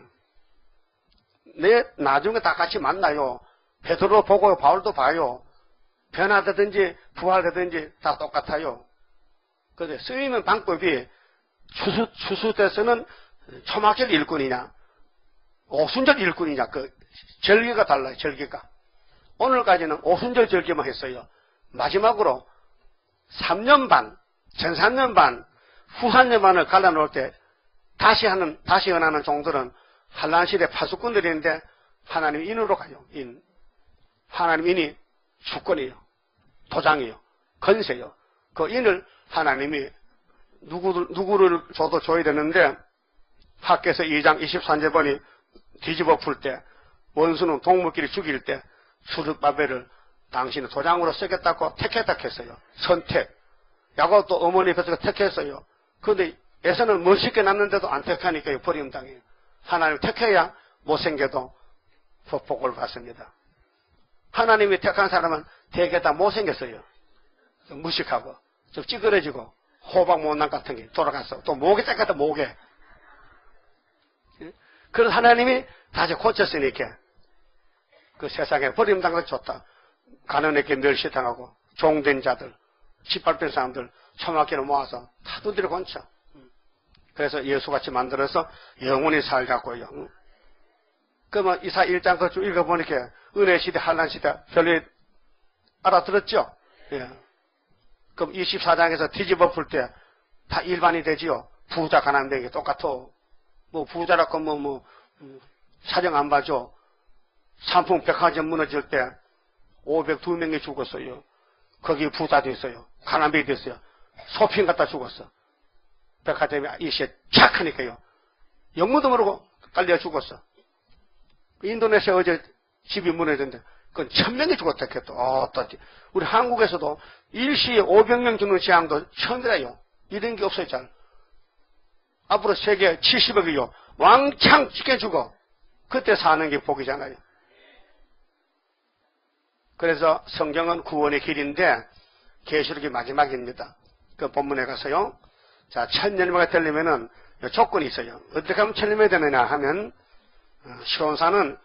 [SPEAKER 1] 나중에 다 같이 만나요. 베드로 보고 바울도 봐요. 변화되든지 부활되든지 다 똑같아요. 그런데 쓰이는 방법이 추수돼서는 초막절 일꾼이냐, 오순절 일꾼이냐, 그 절기가 달라요, 절기가. 오늘까지는 오순절 절기만 했어요. 마지막으로 3년 반, 전 3년 반, 후 3년 반을 갈라놓을 때 다시 은하는 종들은 한란시대 파수꾼들인데 하나님 인으로 가요. 하나님 인이 주권이에요. 도장이에요. 건세요. 그 인을 하나님이 누구를 줘도 줘야 되는데, 학개서 2장 23절번이 뒤집어 풀 때, 원수는 동물끼리 죽일 때 수르바벨을 당신은 도장으로 쓰겠다고 택했다 했어요. 선택. 야곱도 어머니 뱃속에 택했어요. 그런데 에서는 멋있게 낳는데도 안 택하니까요. 버림당해요. 하나님 택해야 못생겨도 복을 받습니다. 하나님이 택한 사람은 되게 다 못생겼어요. 좀 무식하고 좀 찌그러지고 호박 못난 같은 게 돌아갔어. 또 목에 짝같다 목에. 그래서 하나님이 다시 고쳤으니까 그 세상에 버림당을 줬다. 가난하게 멸시당하고 종된 자들, 짓밟힌 사람들 초막기를 모아서 다 두드려 건쳐. 그래서 예수같이 만들어서 영원히 살자고요. 그러면 이사 1장 그 쭉 읽어보니까 은혜시대, 한란시대 별로 알아들었죠? 예. 그럼 24장에서 뒤집어 풀 때 다 일반이 되지요. 부자, 가난뱅이 똑같아. 뭐 부자라고 사정 안 봐줘. 삼풍 백화점 무너질 때 502명이 죽었어요. 거기 부자 됐어요. 가난뱅이 됐어요. 소핀 갖다 죽었어. 백화점이 이시에 착 하니까요. 영문도 모르고 깔려 죽었어. 인도네시아 어제 집이 무너졌는데 그건 1000명이 죽었다 했겠다. 우리 한국에서도 일시에 500명 죽는 재앙도 처음이라요. 이런 게 없어요. 잘. 앞으로 세계 70억이요. 왕창 찢겨 죽어. 그때 사는 게 복이잖아요. 그래서 성경은 구원의 길인데 계시록이 마지막입니다. 그 본문에 가서요. 자, 천년마가 되려면은 조건이 있어요. 어떻게 하면 천년이 되느냐 하면 시온산은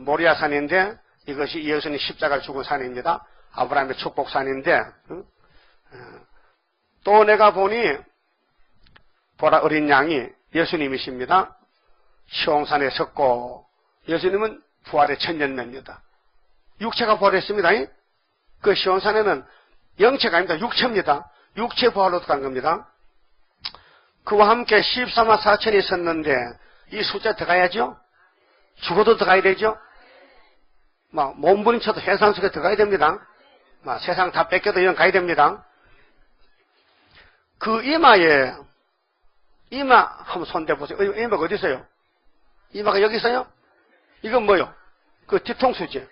[SPEAKER 1] 모리아산인데 이것이 예수님 십자가를 죽은 산입니다. 아브라함의 축복산인데 또 내가 보니 보라 어린 양이 예수님이십니다. 시온산에 섰고 예수님은 부활의 천년매입니다. 육체가 부활했습니다. 그 시온산에는 영체가 아닙니다. 육체입니다. 육체 부활로 간 겁니다. 그와 함께 14만 4천이 섰는데 이 숫자 들어가야죠. 죽어도 들어가야 되죠. 몸부림쳐도 해상 속에 들어가야 됩니다. 세상 다 뺏겨도 이런 가야 됩니다. 그 이마 한번 손대보세요. 이마가 어디 있어요? 이마가 여기 있어요? 이건 뭐요? 그 뒤통수지.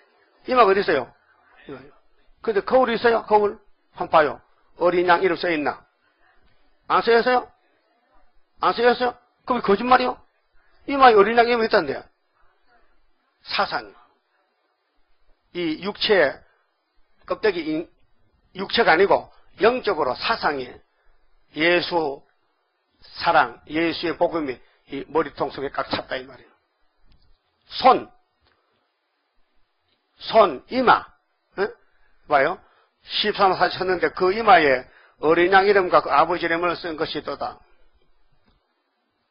[SPEAKER 1] 이마가 어디 있어요? 근데 거울이 있어요? 거울 한번 봐요. 어린 양 이름 써있나? 안 써있어요? 안 쓰였어요? 그럼 거짓말이요? 이마에 어린 양이 있다는데요. 사상. 이 육체, 껍데기, 육체가 아니고 영적으로 사상이 예수 사랑, 예수의 복음이 이 머리통 속에 꽉 찼다 이 말이에요. 이마. 봐요. 13만 4천 쳤는데 그 이마에 어린 양 이름과 그 아버지 이름을 쓴 것이 또다.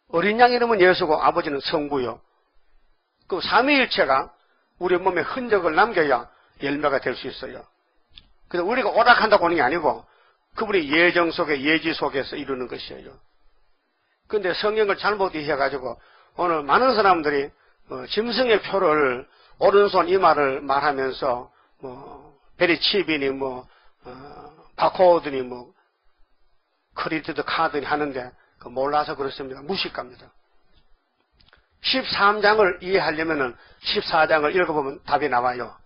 [SPEAKER 1] 어린 양 이름은 예수고 아버지는 성부요. 그 삼위일체가 우리 몸에 흔적을 남겨야 열매가 될 수 있어요. 그래서 우리가 오락한다고 하는 게 아니고 그분이 예정 속에 예지 속에서 이루는 것이에요. 그런데 성경을 잘못 이해해가지고 오늘 많은 사람들이 짐승의 표를 오른손 이마를 말하면서 베리칩이니 바코드니 크레디트 카드니 하는데 몰라서 그렇습니다. 무식합니다. 13장을 이해하려면 14장을 읽어보면 답이 나와요.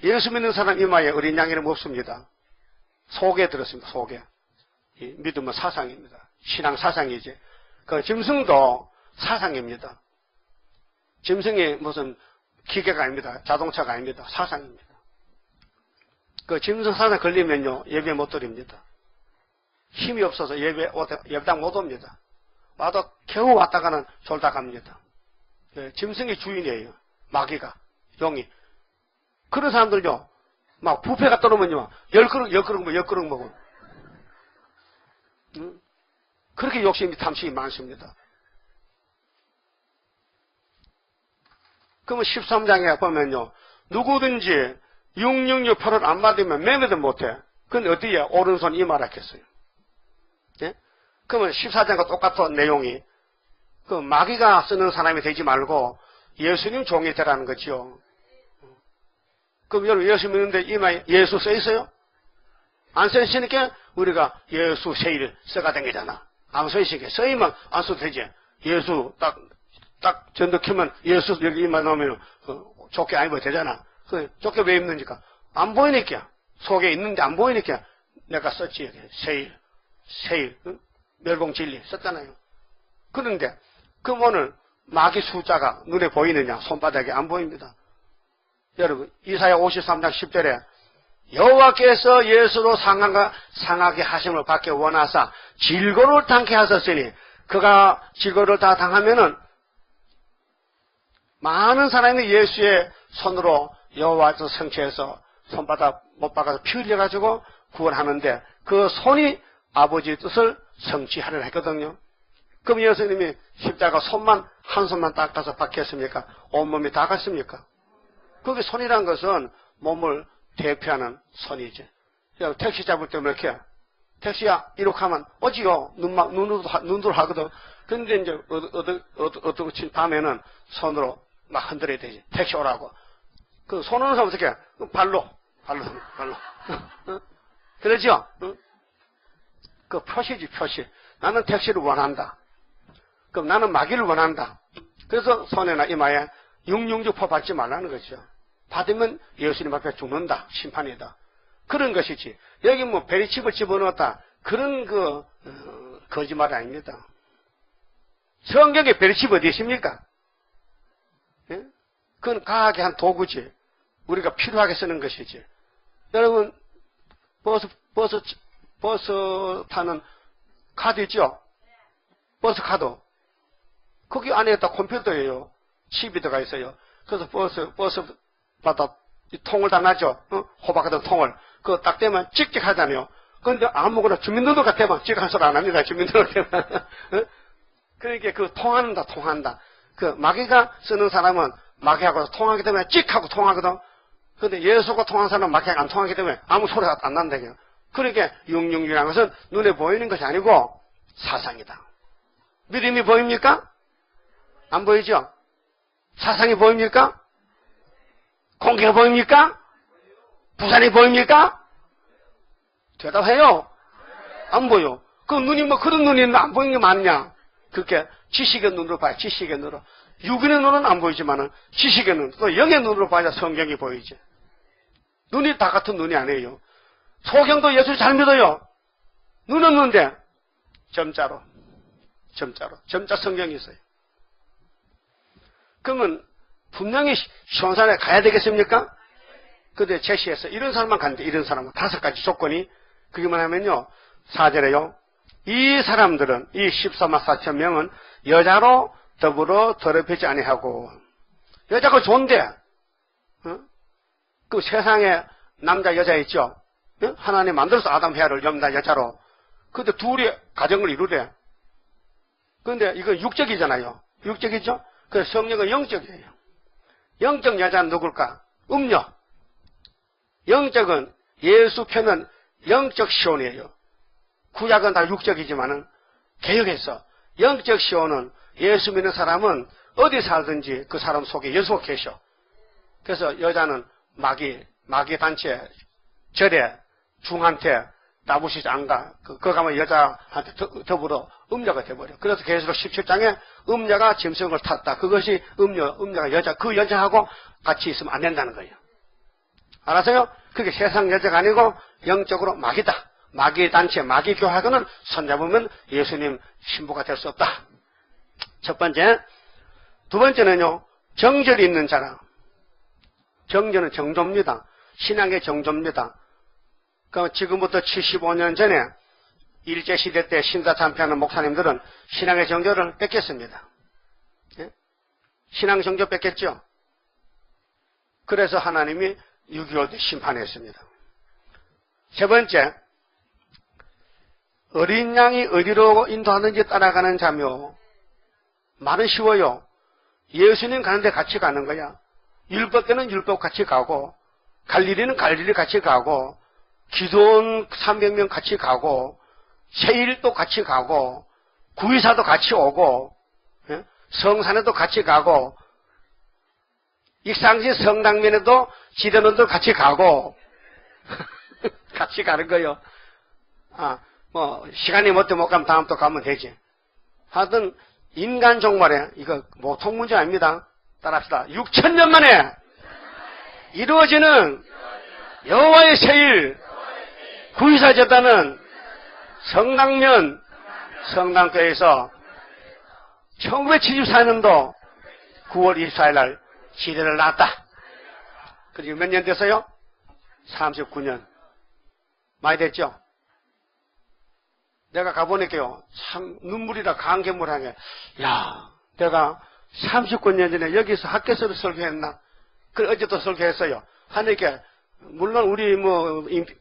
[SPEAKER 1] 예수 믿는 사람 이마에 어린 양 이름 없습니다. 속에 들었습니다. 속에. 믿음은 사상입니다. 신앙 사상이지. 그 짐승도 사상입니다. 짐승이 무슨 기계가 아닙니다. 자동차가 아닙니다. 사상입니다. 그 짐승 사상 걸리면요, 예배 못 드립니다. 힘이 없어서 예배당 못 옵니다. 와도 겨우 왔다가는 졸다 갑니다. 예, 짐승이 주인이에요. 마귀가, 용이. 그런 사람들요, 막 부패가 떨어오면요, 10그릇 먹어. 응? 그렇게 욕심이 탐심이 많습니다. 그러면 13장에 보면요, 누구든지 666표를 안 받으면 매매도 못해. 근데 어디에 오른손 이마라겠어요. 예? 그러면 14장과 똑같은 내용이, 그 마귀가 쓰는 사람이 되지 말고 예수님 종이 되라는 거죠. 그럼 여러분 예수 믿는데 이마에 예수 써 있어요? 안 써 있으니까 우리가 예수 세일 써가 된 거잖아. 안 써 있으니까 써이면 안 써도 되지. 예수 딱 전도 켜면 예수 여기 이마 넣으면 조끼 안 입어도 되잖아. 그 조끼 왜 입는지까? 안 보이니까. 속에 있는데 안 보이니까 내가 썼지. 세일, 응? 멸공 진리 썼잖아요. 그런데 그럼 오늘 마귀 숫자가 눈에 보이느냐? 손바닥에 안 보입니다. 여러분 이사야 53장 10절에 여호와께서 예수로 상하게 하심을 받게 원하사 질고를 당케 하셨으니 그가 질고를 다 당하면은 많은 사람이 예수의 손으로 여호와께서 성취해서 손바닥 못 박아서 피 흘려가지고 구원하는데 그 손이 아버지의 뜻을 성취하려 했거든요. 그럼 예수님이 십자가 한 손만 닦아서 박혔습니까? 온몸이 다 갔습니까? 그게 손이란 것은 몸을 대표하는 손이지. 택시 잡을 때 뭐 이렇게 택시야 이렇게 하면 어지요. 눈으로 하거든. 근데 이제 어떻게 밤에는 손으로 막 흔들어야 되지. 택시 오라고. 그 손으로 하면 어떻게 해? 발로. 그러죠? 그 표시지, 표시. 나는 택시를 원한다. 그럼 나는 마귀를 원한다. 그래서 손에나 이마에 666표 받지 말라는 거죠. 받으면 예수님 앞에 죽는다. 심판이다. 그런 것이지. 여기 뭐 베리칩을 집어넣었다. 그런 거짓말 아닙니다. 성경에 베리칩 어디 있습니까? 예? 그건 과학의 한 도구지. 우리가 필요하게 쓰는 것이지. 여러분, 버스 타는 카드 있죠? 버스 카드. 거기 안에다 컴퓨터예요. 칩이 들어가 있어요. 그래서 버스마다 통을 다 놔죠. 호박 같은 통을. 그거 딱 대면 찍찍 하잖아요. 그런데 아무거나 주민등록가 대면 찍한 소리 안 합니다. 주민등록 대면. 그러니까 그 통한다. 그 마귀가 쓰는 사람은 마귀하고 통하기 때문에 찍하고 통하거든. 그런데 예수가 통한 사람은 마귀하고 안 통하기 때문에 아무 소리가 안 난다고요. 그러니까 666이라는 것은 눈에 보이는 것이 아니고 사상이다. 믿음이 보입니까? 안 보이죠? 사상이 보입니까? 공개가 보입니까? 부산이 보입니까? 대답해요. 안 보여. 그 눈이 뭐 그런 눈이 있는데 안 보이는 게 많냐? 그렇게 지식의 눈으로 봐요. 지식의 눈으로. 육인의 눈은 안 보이지만은 지식의 눈, 또 영의 눈으로 봐야 성경이 보이지. 눈이 다 같은 눈이 아니에요. 소경도 예수를 잘 믿어요. 눈 없는데 점자 성경이 있어요. 그러면 분명히 시온산에 가야 되겠습니까? 그때 제시해서 이런 사람만 간대. 이런 사람은 5가지 조건이. 그게 뭐냐면요. 4절에요. 이 사람들은 이 14만 4천 명은 여자로 더불어 더럽히지 아니하고. 여자가 좋은데 그 세상에 남자 여자 있죠. 하나님 만들어서 아담 해아를 염다 여자로. 근데 둘이 가정을 이루래. 그런데 이거 육적이잖아요. 육적이죠? 그래서 성령은 영적이에요. 영적 여자는 누굴까? 음녀. 영적은 예수 편은 영적 시온이에요. 구약은 다 육적이지만은 개혁해서 영적 시온은 예수 믿는 사람은 어디 살든지 그 사람 속에 예수가 계셔. 그래서 여자는 마귀 단체 절에 중한테 나부시지 안 가. 그거 가면 여자한테 더불어 음녀가 돼버려. 그래서 계시록 17장에 음녀가 짐승을 탔다. 그것이 음녀가 여자, 그 여자하고 같이 있으면 안 된다는 거예요. 알았어요? 그게 세상 여자가 아니고 영적으로 마귀다. 마귀 단체, 마귀 교하고는 손잡으면 예수님 신부가 될 수 없다. 첫 번째. 두 번째는요, 정절이 있는 자라. 정절은 정조입니다. 신앙의 정조입니다. 그럼 지금부터 75년 전에 일제시대 때 신사 참패하는 목사님들은 신앙의 정조를 뺏겼습니다. 예? 신앙 정조 뺏겼죠. 그래서 하나님이 6.25 때 심판했습니다. 세 번째, 어린 양이 어디로 인도하는지 따라가는 자며, 말은 쉬워요. 예수님 가는데 같이 가는 거야. 율법계는 율법 같이 가고, 갈릴리는 갈릴리 같이 가고, 기도원 300명 같이 가고, 세일도 같이 가고, 구의사도 같이 오고, 예? 성산에도 같이 가고, 익상시 성당면에도 지대론도 같이 가고, 같이 가는 거요. 시간이 못 가면 다음 또 가면 되지. 하여튼, 인간 종말에, 이거 보통 문제 아닙니다. 따라합시다. 6,000년 만에 이루어지는 여호와의 세일, 구의사 제단은 성당면, 성당교회에서 1974년도 9월 24일 날 시대를 낳았다. 그리고 몇 년 됐어요? 39년. 많이 됐죠? 내가 가보니까요, 참 눈물이라 감개무량해. 야, 내가 39년 전에 여기서 학교에서도 설교했나? 그래, 어제도 설교했어요. 하니까, 물론 우리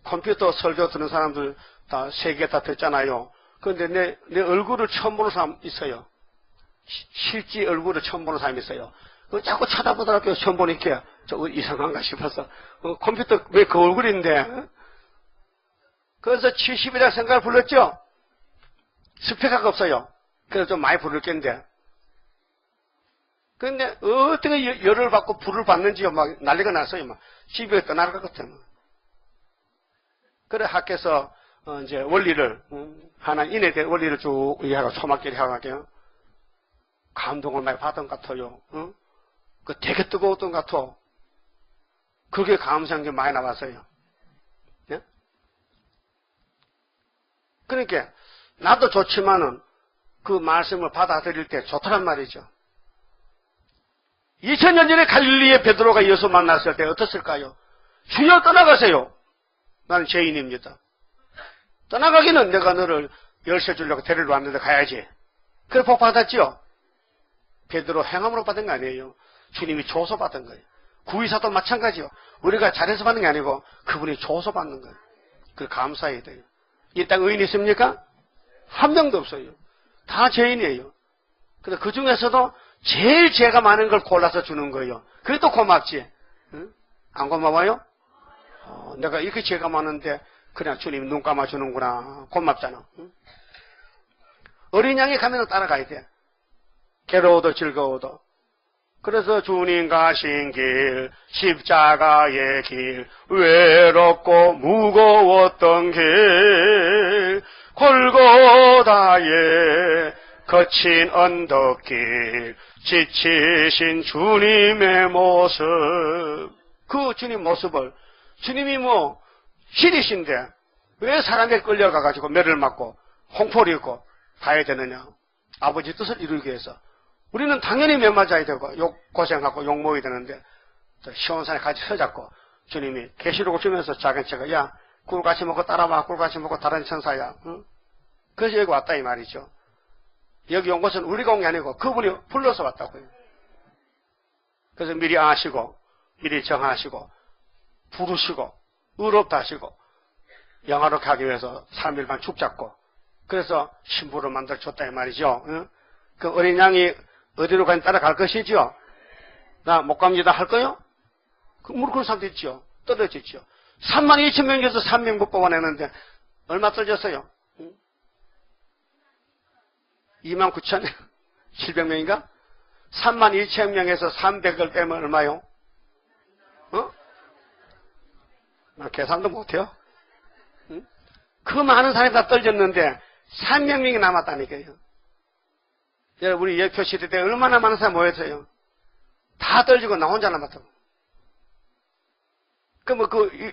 [SPEAKER 1] 컴퓨터 설교 듣는 사람들 다 3개 다 듣잖아요. 그런데 내 얼굴을 처음 보는 사람 있어요. 실제 얼굴을 처음 보는 사람이 있어요. 자꾸 쳐다보더라고요. 처음 보니까. 저거 이상한가 싶어서. 컴퓨터 왜 그 얼굴인데? 그래서 70이라 생각을 불렀죠? 스피커가 없어요. 그래서 좀 많이 부를 겠는데. 근데 어떻게 열을 받고 불을 받는지요. 막 난리가 났어요. 막 집에 떠날 것 같아요. 그래 학교에서 이제 원리를 하나 인에 원리를 쭉 이해하고 초막길이 하고요. 감동을 많이 받은 것 같아요. 그 되게 뜨거웠던 것 같아. 그게 감사한 게 많이 나왔어요. 예? 그러니까 나도 좋지만은 그 말씀을 받아들일 때 좋더란 말이죠. 2000년 전에 갈릴리의 베드로가 예수 만났을 때 어떻을까요? 주여 떠나가세요. 나는 죄인입니다. 떠나가기는 내가 너를 열쇠 주려고 데리러 왔는데 가야지. 그래 복 받았죠? 베드로 행함으로 받은 거 아니에요. 주님이 줘서 받은 거예요. 구의사도 마찬가지요. 우리가 잘해서 받는 게 아니고 그분이 줘서 받는 거예요. 그걸 감사해야 돼요. 이 땅 의인이 있습니까? 한 명도 없어요. 다 죄인이에요. 근데 그 중에서도 제일 죄가 많은 걸 골라서 주는 거예요. 그래도 고맙지. 응? 안 고마워요? 내가 이렇게 죄가 많은데 그냥 주님 눈 감아주는구나. 고맙잖아. 응? 어린 양이 가면 따라가야 돼. 괴로워도 즐거워도. 그래서 주님 가신 길, 십자가의 길, 외롭고 무거웠던 길, 골고다의 거친 언덕길, 지치신 주님의 모습. 그 주님 모습을, 주님이 신이신데 왜 사람에 끌려가가지고 매를 맞고 홍포를 입고 가야 되느냐. 아버지 뜻을 이루기 위해서. 우리는 당연히 매 맞아야 되고 고생하고 욕먹어야 되는데 시원산에 같이 서잡고 주님이 계시록을 주면서 작은 책을 야 꿀같이 먹고 따라와. 꿀같이 먹고 다른 천사야. 응? 그래서 여기 왔다 이 말이죠. 여기 온 것은 우리가 온 게 아니고 그분이 불러서 왔다고요. 그래서 미리 아시고 미리 정하시고 부르시고 의롭다 하시고 영화롭게 하기 위해서 3일만 축 잡고 그래서 신부를 만들어줬다 이 말이죠. 응? 그 어린 양이 어디로 가니 따라갈 것이죠. 나 못 갑니다 할 거요? 그 무릎 꿇은 사람도 있죠. 떨어지죠. 32,000명에서 3명 못 뽑아내는데 얼마 떨어졌어요? 29,700명인가? 32,000명에서 300을 빼면 얼마요? 계산도 못해요. 그 많은 사람이 다 떨어졌는데 300명이 남았다니까요. 여러분 우리 예표시대 때 얼마나 많은 사람이 모였어요. 다 떨어지고 나 혼자 남았다고. 그러면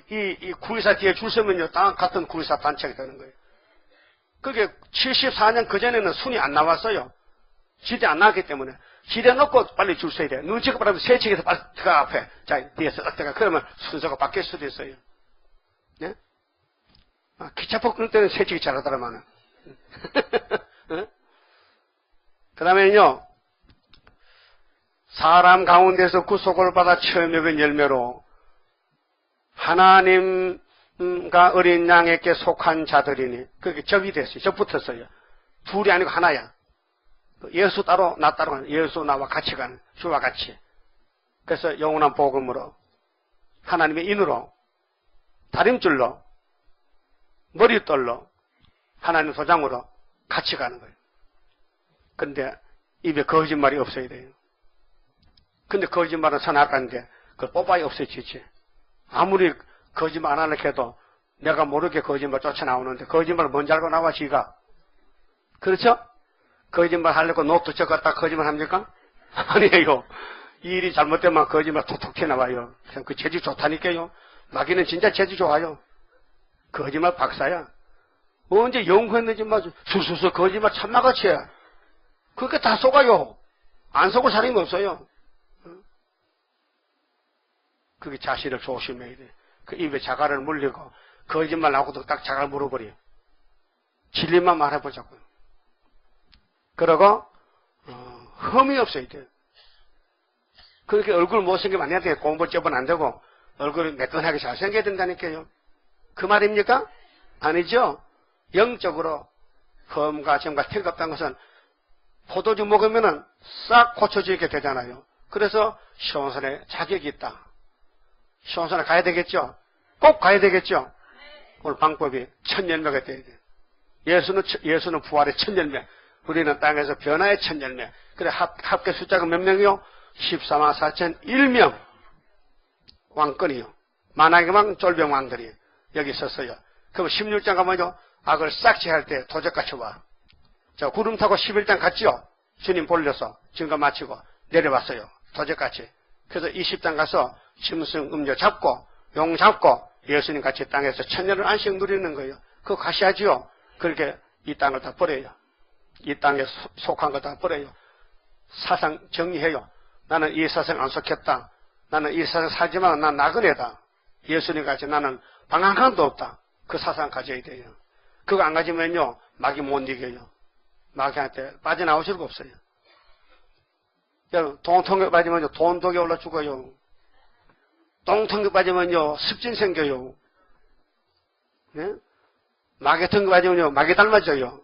[SPEAKER 1] 이 구의사 뒤에 줄 서면요 다 같은 구의사 단체가 되는 거예요. 그게 74년 그전에는 순위 안 나왔어요. 지대 안 나왔기 때문에. 지대 놓고 빨리 줄 서야 돼. 눈치가 바라면 세척에서 빨리 들어가 앞에. 자, 뒤에서 어때가. 그러면 순서가 바뀔 수도 있어요. 네? 기차 폭풍 때는 세척이 잘하더라마는. 그 다음에는요, 사람 가운데서 구속을 받아 처음 먹은 열매로 하나님과 어린 양에게 속한 자들이니, 그게 접이 됐어요. 접 붙었어요. 둘이 아니고 하나야. 예수 따로, 나 따로, 예수 나와 같이 가는, 주와 같이. 그래서 영원한 복음으로, 하나님의 인으로, 다림줄로, 머리떨로, 하나님 소장으로 같이 가는 거예요. 근데 입에 거짓말이 없어야 돼요. 근데 거짓말은 선악한데 그걸 뽑아야 없어지지. 아무리 거짓말 안 하려고 해도 내가 모르게 거짓말 쫓아나오는데 거짓말을 뭔지 알고 나와 지가. 그렇죠? 거짓말 하려고 노트 적었다 거짓말 합니까? 아니에요. 이 일이 잘못되면 거짓말 툭툭 튀어나와요. 그 재주 좋다니까요. 마귀는 진짜 재주 좋아요. 거짓말 박사야. 언제 연구했는지 막 수수수 거짓말 참나같이 해. 그렇게 다 속아요. 안 속을 사람이 없어요. 그게 자신을 조심해야 돼. 그 입에 자갈을 물리고 거짓말 나오고도 딱 자갈 물어버려. 진리만 말해보자고요. 그러고 흠이 없어야 돼. 그렇게 얼굴 못생기면 안 해야 돼. 공부 째면 안 되고 얼굴이 매끈하게 잘생겨야 된다니까요. 그 말입니까? 아니죠. 영적으로 흠과 점과 티가 없다는 것은 포도주 먹으면은 싹 고쳐지게 되잖아요. 그래서 시온산에 자격이 있다. 시온산에 가야 되겠죠? 꼭 가야 되겠죠? 오늘 방법이 천열매가 돼야 돼요. 예수는 부활의 천열매. 우리는 땅에서 변화의 천열매. 그래, 합계 숫자가 몇 명이요? 14만 4천 1명. 왕권이요. 만왕의 쫄병 왕들이 여기 있었어요. 그럼 16장 가면요. 악을 싹 제할 때 도적같이 와. 자, 구름 타고 11장 갔죠? 주님 볼려서 증거 마치고 내려왔어요. 도적같이. 그래서 20장 가서 짐승 음료 잡고 용 잡고 예수님 같이 땅에서 천년을 안식 누리는 거예요. 그거 가셔야지요. 그렇게 이 땅을 다 버려요. 이 땅에 속한 거 다 버려요. 사상 정리해요. 나는 이 사상 안 속했다. 나는 이 사상 살지만 난 나그네다. 예수님 같이 나는 방황함도 없다. 그 사상 가져야 돼요. 그거 안 가지면요. 마귀 못 이겨요. 마귀한테 빠져나올 수가 없어요. 여러분, 동통에 빠지면요. 돈독에 올라 죽어요. 똥통에 빠지면요. 습진 생겨요. 네? 마귀통에 빠지면요. 마귀 닮아져요.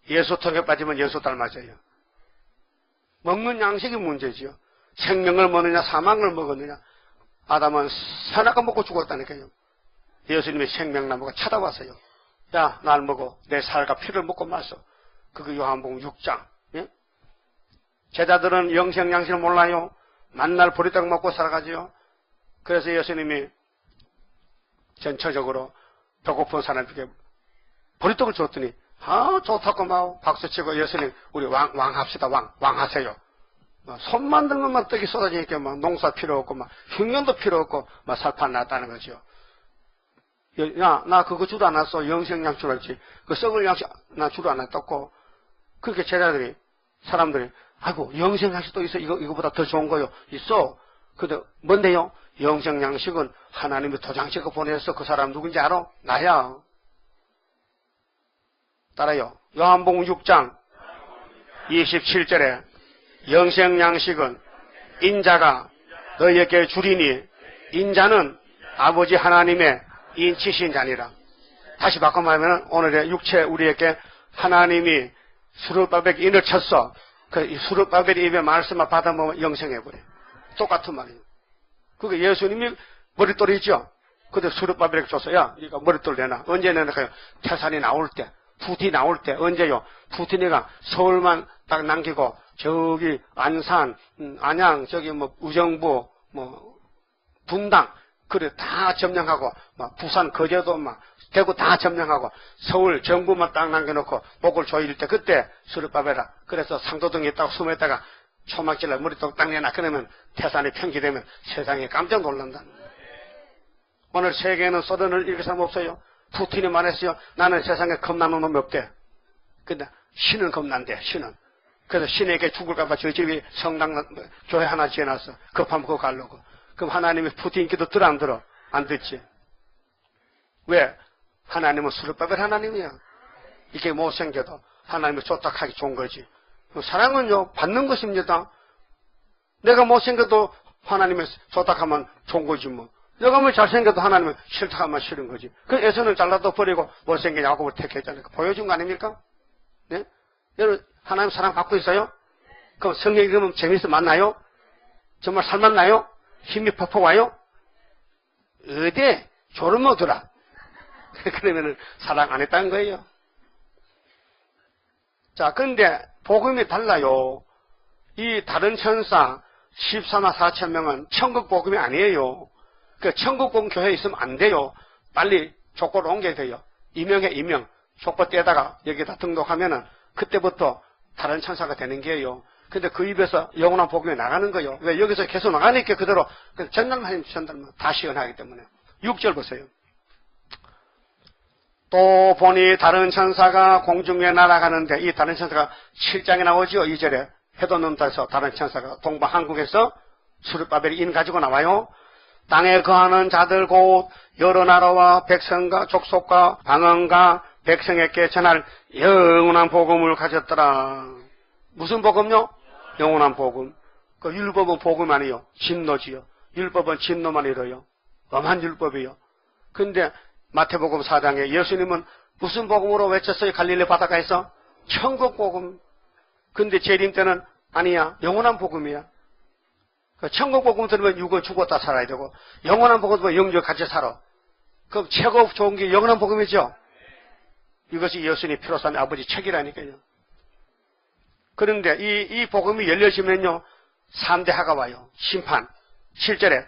[SPEAKER 1] 예수통에 빠지면 예수 닮아져요. 먹는 양식이 문제지요. 생명을 먹느냐 사망을 먹었느냐. 아담은 선악과 먹고 죽었다니까요. 예수님의 생명나무가 찾아왔어요. 야, 날 먹어. 내 살과 피를 먹고 마셔. 그게 요한복음 6장. 예? 제자들은 영생 양식을 몰라요. 만날 보리떡 먹고 살아가지요. 그래서 예수님이 전체적으로 배고픈 사람에게 보리떡을 줬더니 좋다고 막 박수치고 예수님 우리 왕 합시다. 왕 하세요. 손 만든 것만 떡이 쏟아지니까 막 농사 필요 없고 막 흉년도 필요 없고 막 살판 났다는 거죠. 야, 나 그거 주도 안 왔어. 영생 양식 알지. 그 썩을 양식 나 주도 안 왔다고. 그렇게 제자들이 사람들이 아이고 영생 양식도 있어. 이거보다 더 좋은 거요. 있어. 근데 뭔데요? 영생 양식은 하나님이 도장식을 보내서 그 사람 누군지 알아? 나야. 따라요. 요한복음 6장 27절에 영생 양식은 인자가 너희에게 주리니 인자는 아버지 하나님의 인치신 자니라. 다시 바꿔 말하면 오늘의 육체 우리에게 하나님이 수르바벨 인을 쳤어. 그 수르바벨 입에 말씀을 받아먹으면 영생해버려. 똑같은 말이에요. 그게 예수님이 머릿돌이죠. 근데 수르바벨에게 줬어. 야, 네가 머릿돌 내놔. 언제 내놔요? 태산이 나올 때, 푸틴 나올 때. 언제요? 푸틴이가 서울만 딱 남기고 저기 안산, 안양, 저기 뭐 우정부, 뭐 분당 그래 다 점령하고 막 부산 거제도 막 대구 다 점령하고 서울 정부만 딱 남겨놓고 목을 조일 때 그때 수르바벨아. 그래서 상도동에 있다가 숨었다가 초막질러 머리통 딱 내놔. 그러면 태산이 평지되면 세상에 깜짝 놀란다. 오늘 세계에는 소련을 이길 사람 없어요. 푸틴이 말했어요. 나는 세상에 겁나는 놈이 없대. 근데 신은 겁난대. 신은. 그래서 신에게 죽을까봐 저 집에 성당, 교회 하나 지어놨어. 급하면 그거 가려고. 그럼 하나님이 푸틴 기도 들어 안 들어? 안 듣지. 왜? 하나님은 수르바벨 하나님이야. 이게 못생겨도 하나님을 쫓아가기 좋은 거지. 사랑은요, 받는 것입니다. 내가 못생겨도 하나님을 쫓아가면 좋은 거지 뭐. 내가 뭐 잘생겨도 하나님을 싫다 하면 싫은 거지. 그 에서는 잘라도 버리고 못생긴 야곱을 택했잖아요. 보여준 거 아닙니까? 네? 여러분, 하나님 사랑 받고 있어요? 그럼 성경 읽으면 재미있어 만나요? 정말 살만나요? 힘이 퍽퍽 와요? 어디? 졸음 오더라. 그러면은 사랑 안 했다는 거예요. 자, 근데 복음이 달라요. 이 다른 천사 14만 4천 명은 천국 복음이 아니에요. 그 천국 복음 교회에 있으면 안 돼요. 빨리 족보를 옮겨야 돼요. 임명해 임명. 족보 떼다가 여기다 등록하면은 그때부터 다른 천사가 되는 게요. 근데 그 입에서 영원한 복음이 나가는 거예요. 왜? 여기서 계속 나가니까 그대로 전달만 전달만 다 시원하기 때문에. 6절 보세요. 또 보니 다른 천사가 공중에 날아가는데, 이 다른 천사가 7장에 나오죠. 2절에 해도 넘다서 다른 천사가 동방 한국에서 수르바벨이 인 가지고 나와요. 땅에 거하는 자들 곧 여러 나라와 백성과 족속과 방언과 백성에게 전할 영원한 복음을 가졌더라. 무슨 복음요? 영원한 복음. 그 율법은 복음 아니요, 진노지요. 율법은 진노만 이뤄요. 엄한 율법이요. 근데 마태복음 4장에 예수님은 무슨 복음으로 외쳤어요? 갈릴리 바닷가에서? 천국 복음. 근데 재림 때는 아니야, 영원한 복음이야. 천국 복음 들으면 육은 죽었다 살아야 되고, 영원한 복음 들으면 영적 같이 살아. 그럼 최고 좋은 게 영원한 복음이죠? 이것이 예수님이 피로 산 아버지 책이라니까요. 그런데 이 복음이 열려지면요, 3대 하가 와요. 심판. 7절에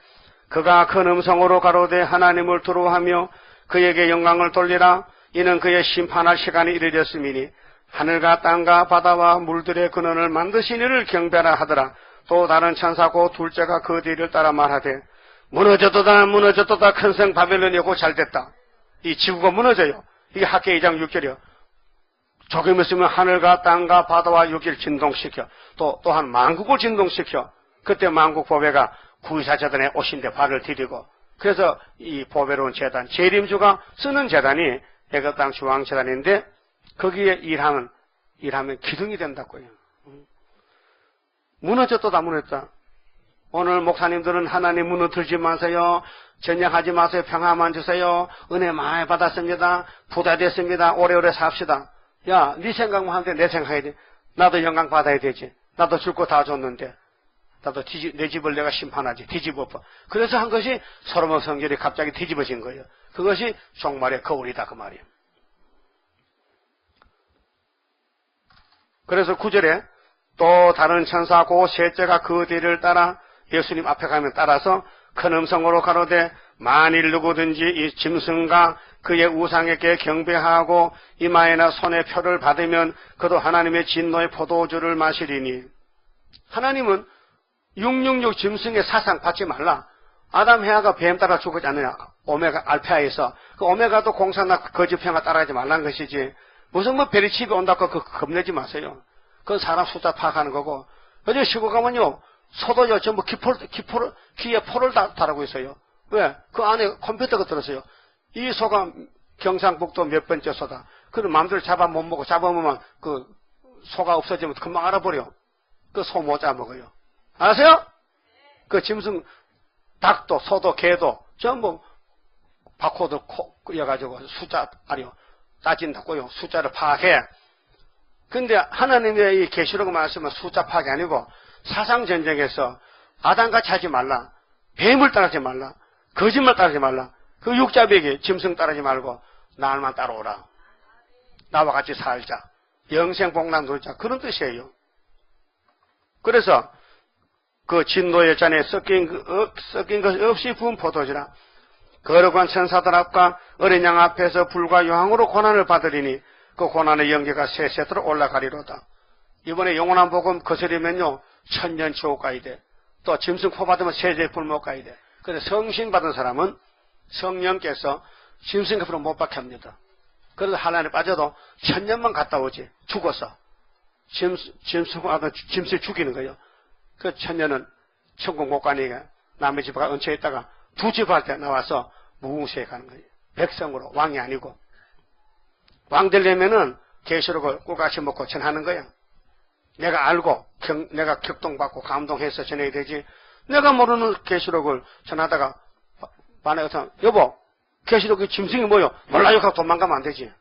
[SPEAKER 1] 그가 큰 음성으로 가로되 하나님을 두려워하며 그에게 영광을 돌리라. 이는 그의 심판할 시간이 이르렀음이니 하늘과 땅과 바다와 물들의 근원을 만드신 이를 경배하라 하더라. 또 다른 천사 곧 둘째가 그 뒤를 따라 말하되 무너졌도다 무너졌도다 큰 성 바벨론이 곧 잘됐다. 이 지구가 무너져요. 이게 학계 2장 6절이요. 조금 있으면 하늘과 땅과 바다와 육을 진동시켜 또한 만국을 진동시켜. 그때 만국 보배가 구의사재단에 오신데 발을 디디고, 그래서 이 보배로운 재단, 재림주가 쓰는 재단이 애굽 땅 주왕재단인데 거기에 일하면 기둥이 된다고요. 무너졌다 무너졌다. 오늘 목사님들은 하나님 무너뜨리지 마세요. 전쟁하지 마세요. 평화만 주세요. 은혜 많이 받았습니다. 부자 됐습니다. 오래오래 삽시다. 야, 네 생각만 하는데 내 생각해야 돼. 나도 영광 받아야 되지. 나도 줄 거 다 줬는데 나도 내 집을 내가 심판하지. 뒤집어봐. 그래서 한 것이 솔로몬 성전이 갑자기 뒤집어진 거예요. 그것이 종말의 거울이다 그 말이에요. 그래서 9절에 또 다른 천사 고 셋째가 그 뒤를 따라, 예수님 앞에 가면 따라서 큰 음성으로 가로되 만일 누구든지 이 짐승과 그의 우상에게 경배하고 이마에나 손에 표를 받으면 그도 하나님의 진노의 포도주를 마시리니. 하나님은 666 짐승의 사상 받지 말라. 아담 해아가 뱀 따라 죽었지 않느냐. 오메가 알파에서 그 오메가도 공산나 거짓평화 따라하지 말란 것이지. 무슨 뭐 베리칩이 온다고 겁내지 마세요. 그건 사람 숫자 파악하는 거고. 어제 시골 가면요, 소도요 전부 귀에 포를 달고 있어요. 왜? 그 안에 컴퓨터가 들었어요. 이 소가 경상북도 몇 번째 소다. 그럼 마음대로 잡아 못 먹고, 잡아보면 그 소가 없어지면 금방 알아버려. 그 소 못 잡아먹어요. 아세요? 그 짐승, 닭도, 소도, 개도 전부 바코드 이어가지고 숫자, 아니요, 따진다고요. 숫자를 파악해. 근데 하나님의 이 계시록 말씀은 숫자 파악이 아니고 사상전쟁에서 아담같이 하지 말라. 뱀을 따르지 말라. 거짓말 따르지 말라. 그 육자배기 짐승 따르지 말고 나만 따라오라. 나와 같이 살자. 영생복락 누리자. 그런 뜻이에요. 그래서 그 진노의 잔에 섞인 것 없이 부은 포도주라. 거룩한 천사들 앞과 어린 양 앞에서 불과 유황으로 고난을 받으리니 그 고난의 연기가 세세토록 올라가리로다. 이번에 영원한 복음 거스리면요, 천년 지옥 가야 돼. 또 짐승 포 받으면 세제 불못 가야 돼. 그래서 성신 받은 사람은 성령께서 짐승 앞으로 못 박게 합니다. 그래서 하나님에 빠져도 천년만 갔다 오지. 죽었어. 짐승을 죽이는 거예요. 그 천녀는 천국 못 가니까 남의 집 가 얹혀 있다가 두 집 할 때 나와서 무궁수에 가는 거예요. 백성으로, 왕이 아니고. 왕 되려면은 계시록을 꿀같이 먹고 전하는 거야. 내가 알고 내가 격동받고 감동해서 전해야 되지. 내가 모르는 계시록을 전하다가 반에 어떤 여보 계시록이 짐승이 뭐요? 몰라요 하고 도망가면 안 되지.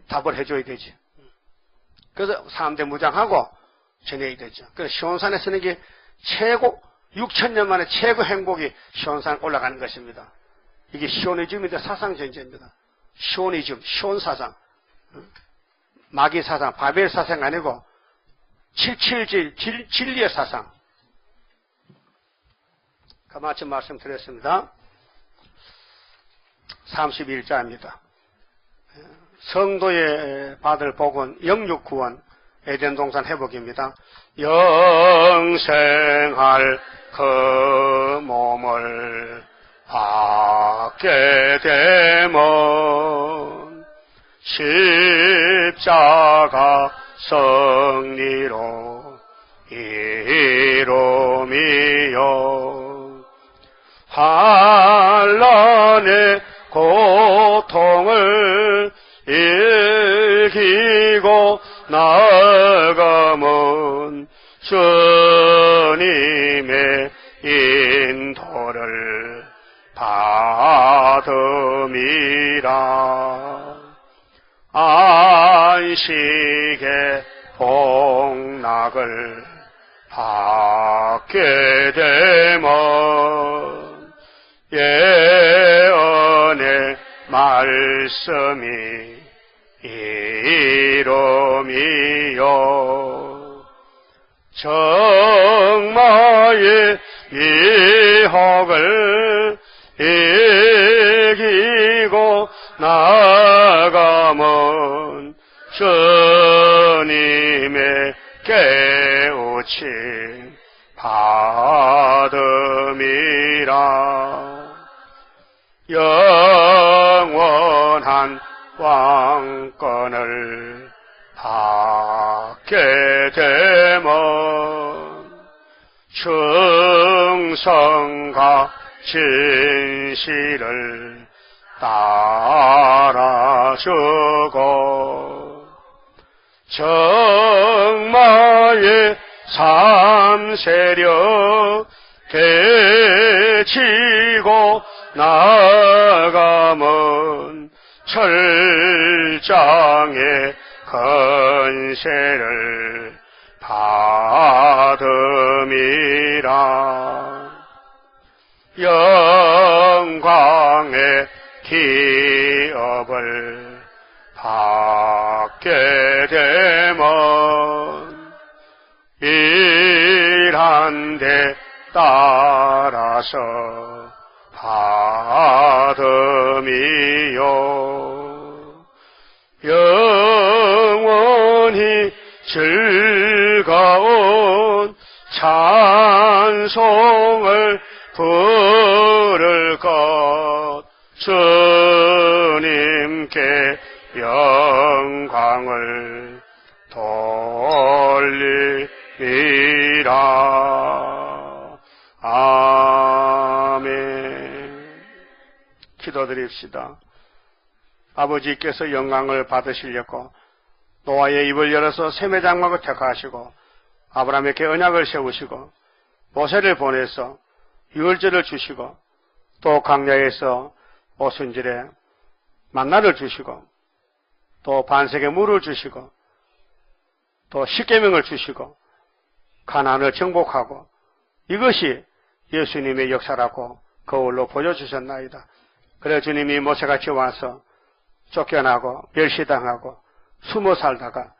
[SPEAKER 1] 답을 해줘야 되지. 그래서 사람들 무장하고 전해야 되죠. 그래서 시온산에 서는 게 최고 6,000년 만에 최고 행복이 시온산 올라가는 것입니다. 이게 시오니즘인데 사상전쟁입니다. 시오니즘, 시온사상, 마귀 사상, 바벨 사상 아니고 777 진리의 사상. 마침 말씀드렸습니다. 31자입니다. 성도의 받을 복은 영육구원, 에덴동산 회복입니다. 영생할 그 몸을 받게 되면 십자가 승리로 이루미요 환난의 고통을 이기고 나아가면 주님의 인도를 받음이라. 안식의 복락을 받게 되면 예언의 말씀이 이루미요 정마의 미혹을 이기고 나아가면 주님의 깨우침 받음이라. 영원한 왕권을 받게 되면 충성과 진실을 따라주고 정마의 삼세력 되치고 나아가면 철장의 건세를 받음이라. 영광의 기업을 받게 되면 일한데 따라서 받음이요 영원히 즐거운 찬송을 부를 것 주님께 영광을 돌리리라. 아멘. 기도드립시다. 아버지께서 영광을 받으시려고 노아의 입을 열어서 샘의 장막을 택하시고 아브라함에게 언약을 세우시고 모세를 보내서 유월절을 주시고 또 광야에서 오순절에 만나를 주시고 또 반석에 물을 주시고 또 십계명을 주시고 가나안을 정복하고 이것이 예수님의 역사라고 거울로 보여주셨나이다. 그래 주님이 모세같이 와서 쫓겨나고 멸시당하고 숨어 살다가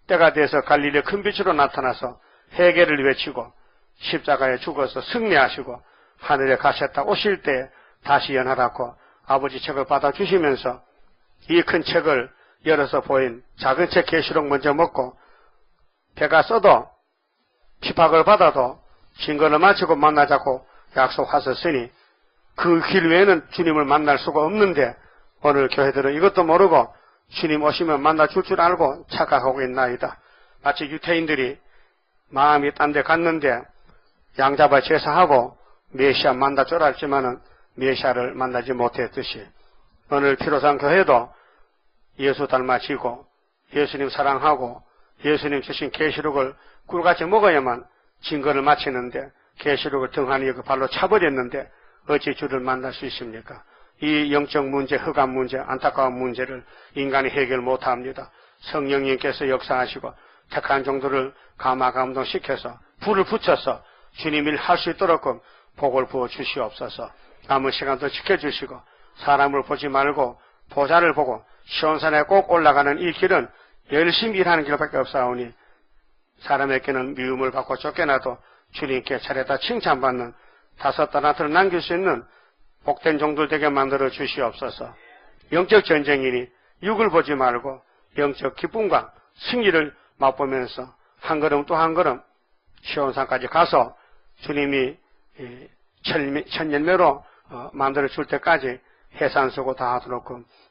[SPEAKER 1] 때가 돼서 갈릴리 큰 빛으로 나타나서 회개를 외치고 십자가에 죽어서 승리하시고 하늘에 가셨다 오실 때 다시 연하라고 아버지 책을 받아주시면서 이 큰 책을 열어서 보인 작은 책 계시록 먼저 먹고 배가 써도 핍박을 받아도 증거를 마치고 만나자고 약속하셨으니 그 길 외에는 주님을 만날 수가 없는데 오늘 교회들은 이것도 모르고 주님 오시면 만나 줄 알고 착각하고 있나이다. 마치 유태인들이 마음이 딴 데 갔는데 양잡아 제사하고 메시아 만나 쫄았지만은 메시아를 만나지 못했듯이 오늘 피로상 교회도 예수 닮아지고 예수님 사랑하고 예수님 주신 계시록을 꿀같이 먹어야만 증거를 마치는데 계시록을 등한히 그 발로 차버렸는데 어찌 주를 만날 수 있습니까? 이 영적 문제, 흑암 문제, 안타까운 문제를 인간이 해결 못합니다. 성령님께서 역사하시고 택한 정도를 감화감동시켜서 불을 붙여서 주님 일 할 수 있도록 복을 부어 주시옵소서. 남은 시간도 지켜주시고 사람을 보지 말고 보좌를 보고 시온산에 꼭 올라가는 이 길은 열심히 일하는 길밖에 없사오니 사람에게는 미움을 받고 쫓겨나도 주님께 차례다 칭찬받는 5 달란트를 남길 수 있는 복된 종들 되게 만들어 주시옵소서. 영적 전쟁이니 육을 보지 말고 영적 기쁨과 승리를 맛보면서 한 걸음 또 한 걸음 시온산까지 가서 주님이 천년매로 만들어 줄 때까지 해산수고 다 하도록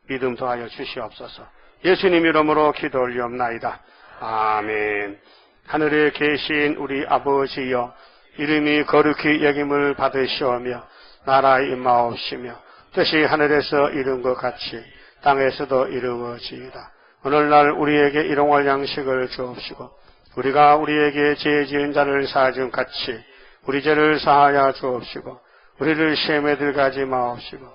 [SPEAKER 1] 믿음 더하여 주시옵소서. 예수님 이름으로 기도 올리옵나이다. 아멘. 하늘에 계신 우리 아버지여, 이름이 거룩히 여김을 받으시오며 나라 임하옵시며 뜻이 하늘에서 이룬 것 같이 땅에서도 이루어지이다. 오늘날 우리에게 일용할 양식을 주옵시고 우리가 우리에게 죄 지은 자를 사하준 같이 우리 죄를 사하여 주옵시고 우리를 시험에 들어가지 마옵시고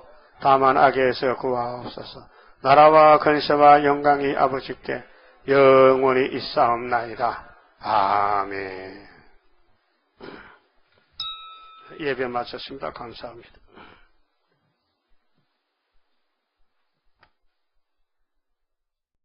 [SPEAKER 1] 다만 악에서 구하옵소서. 나라와 권세와 영광이 아버지께 영원히 있사옵나이다. 아멘. 예배 마쳤습니다. 감사합니다.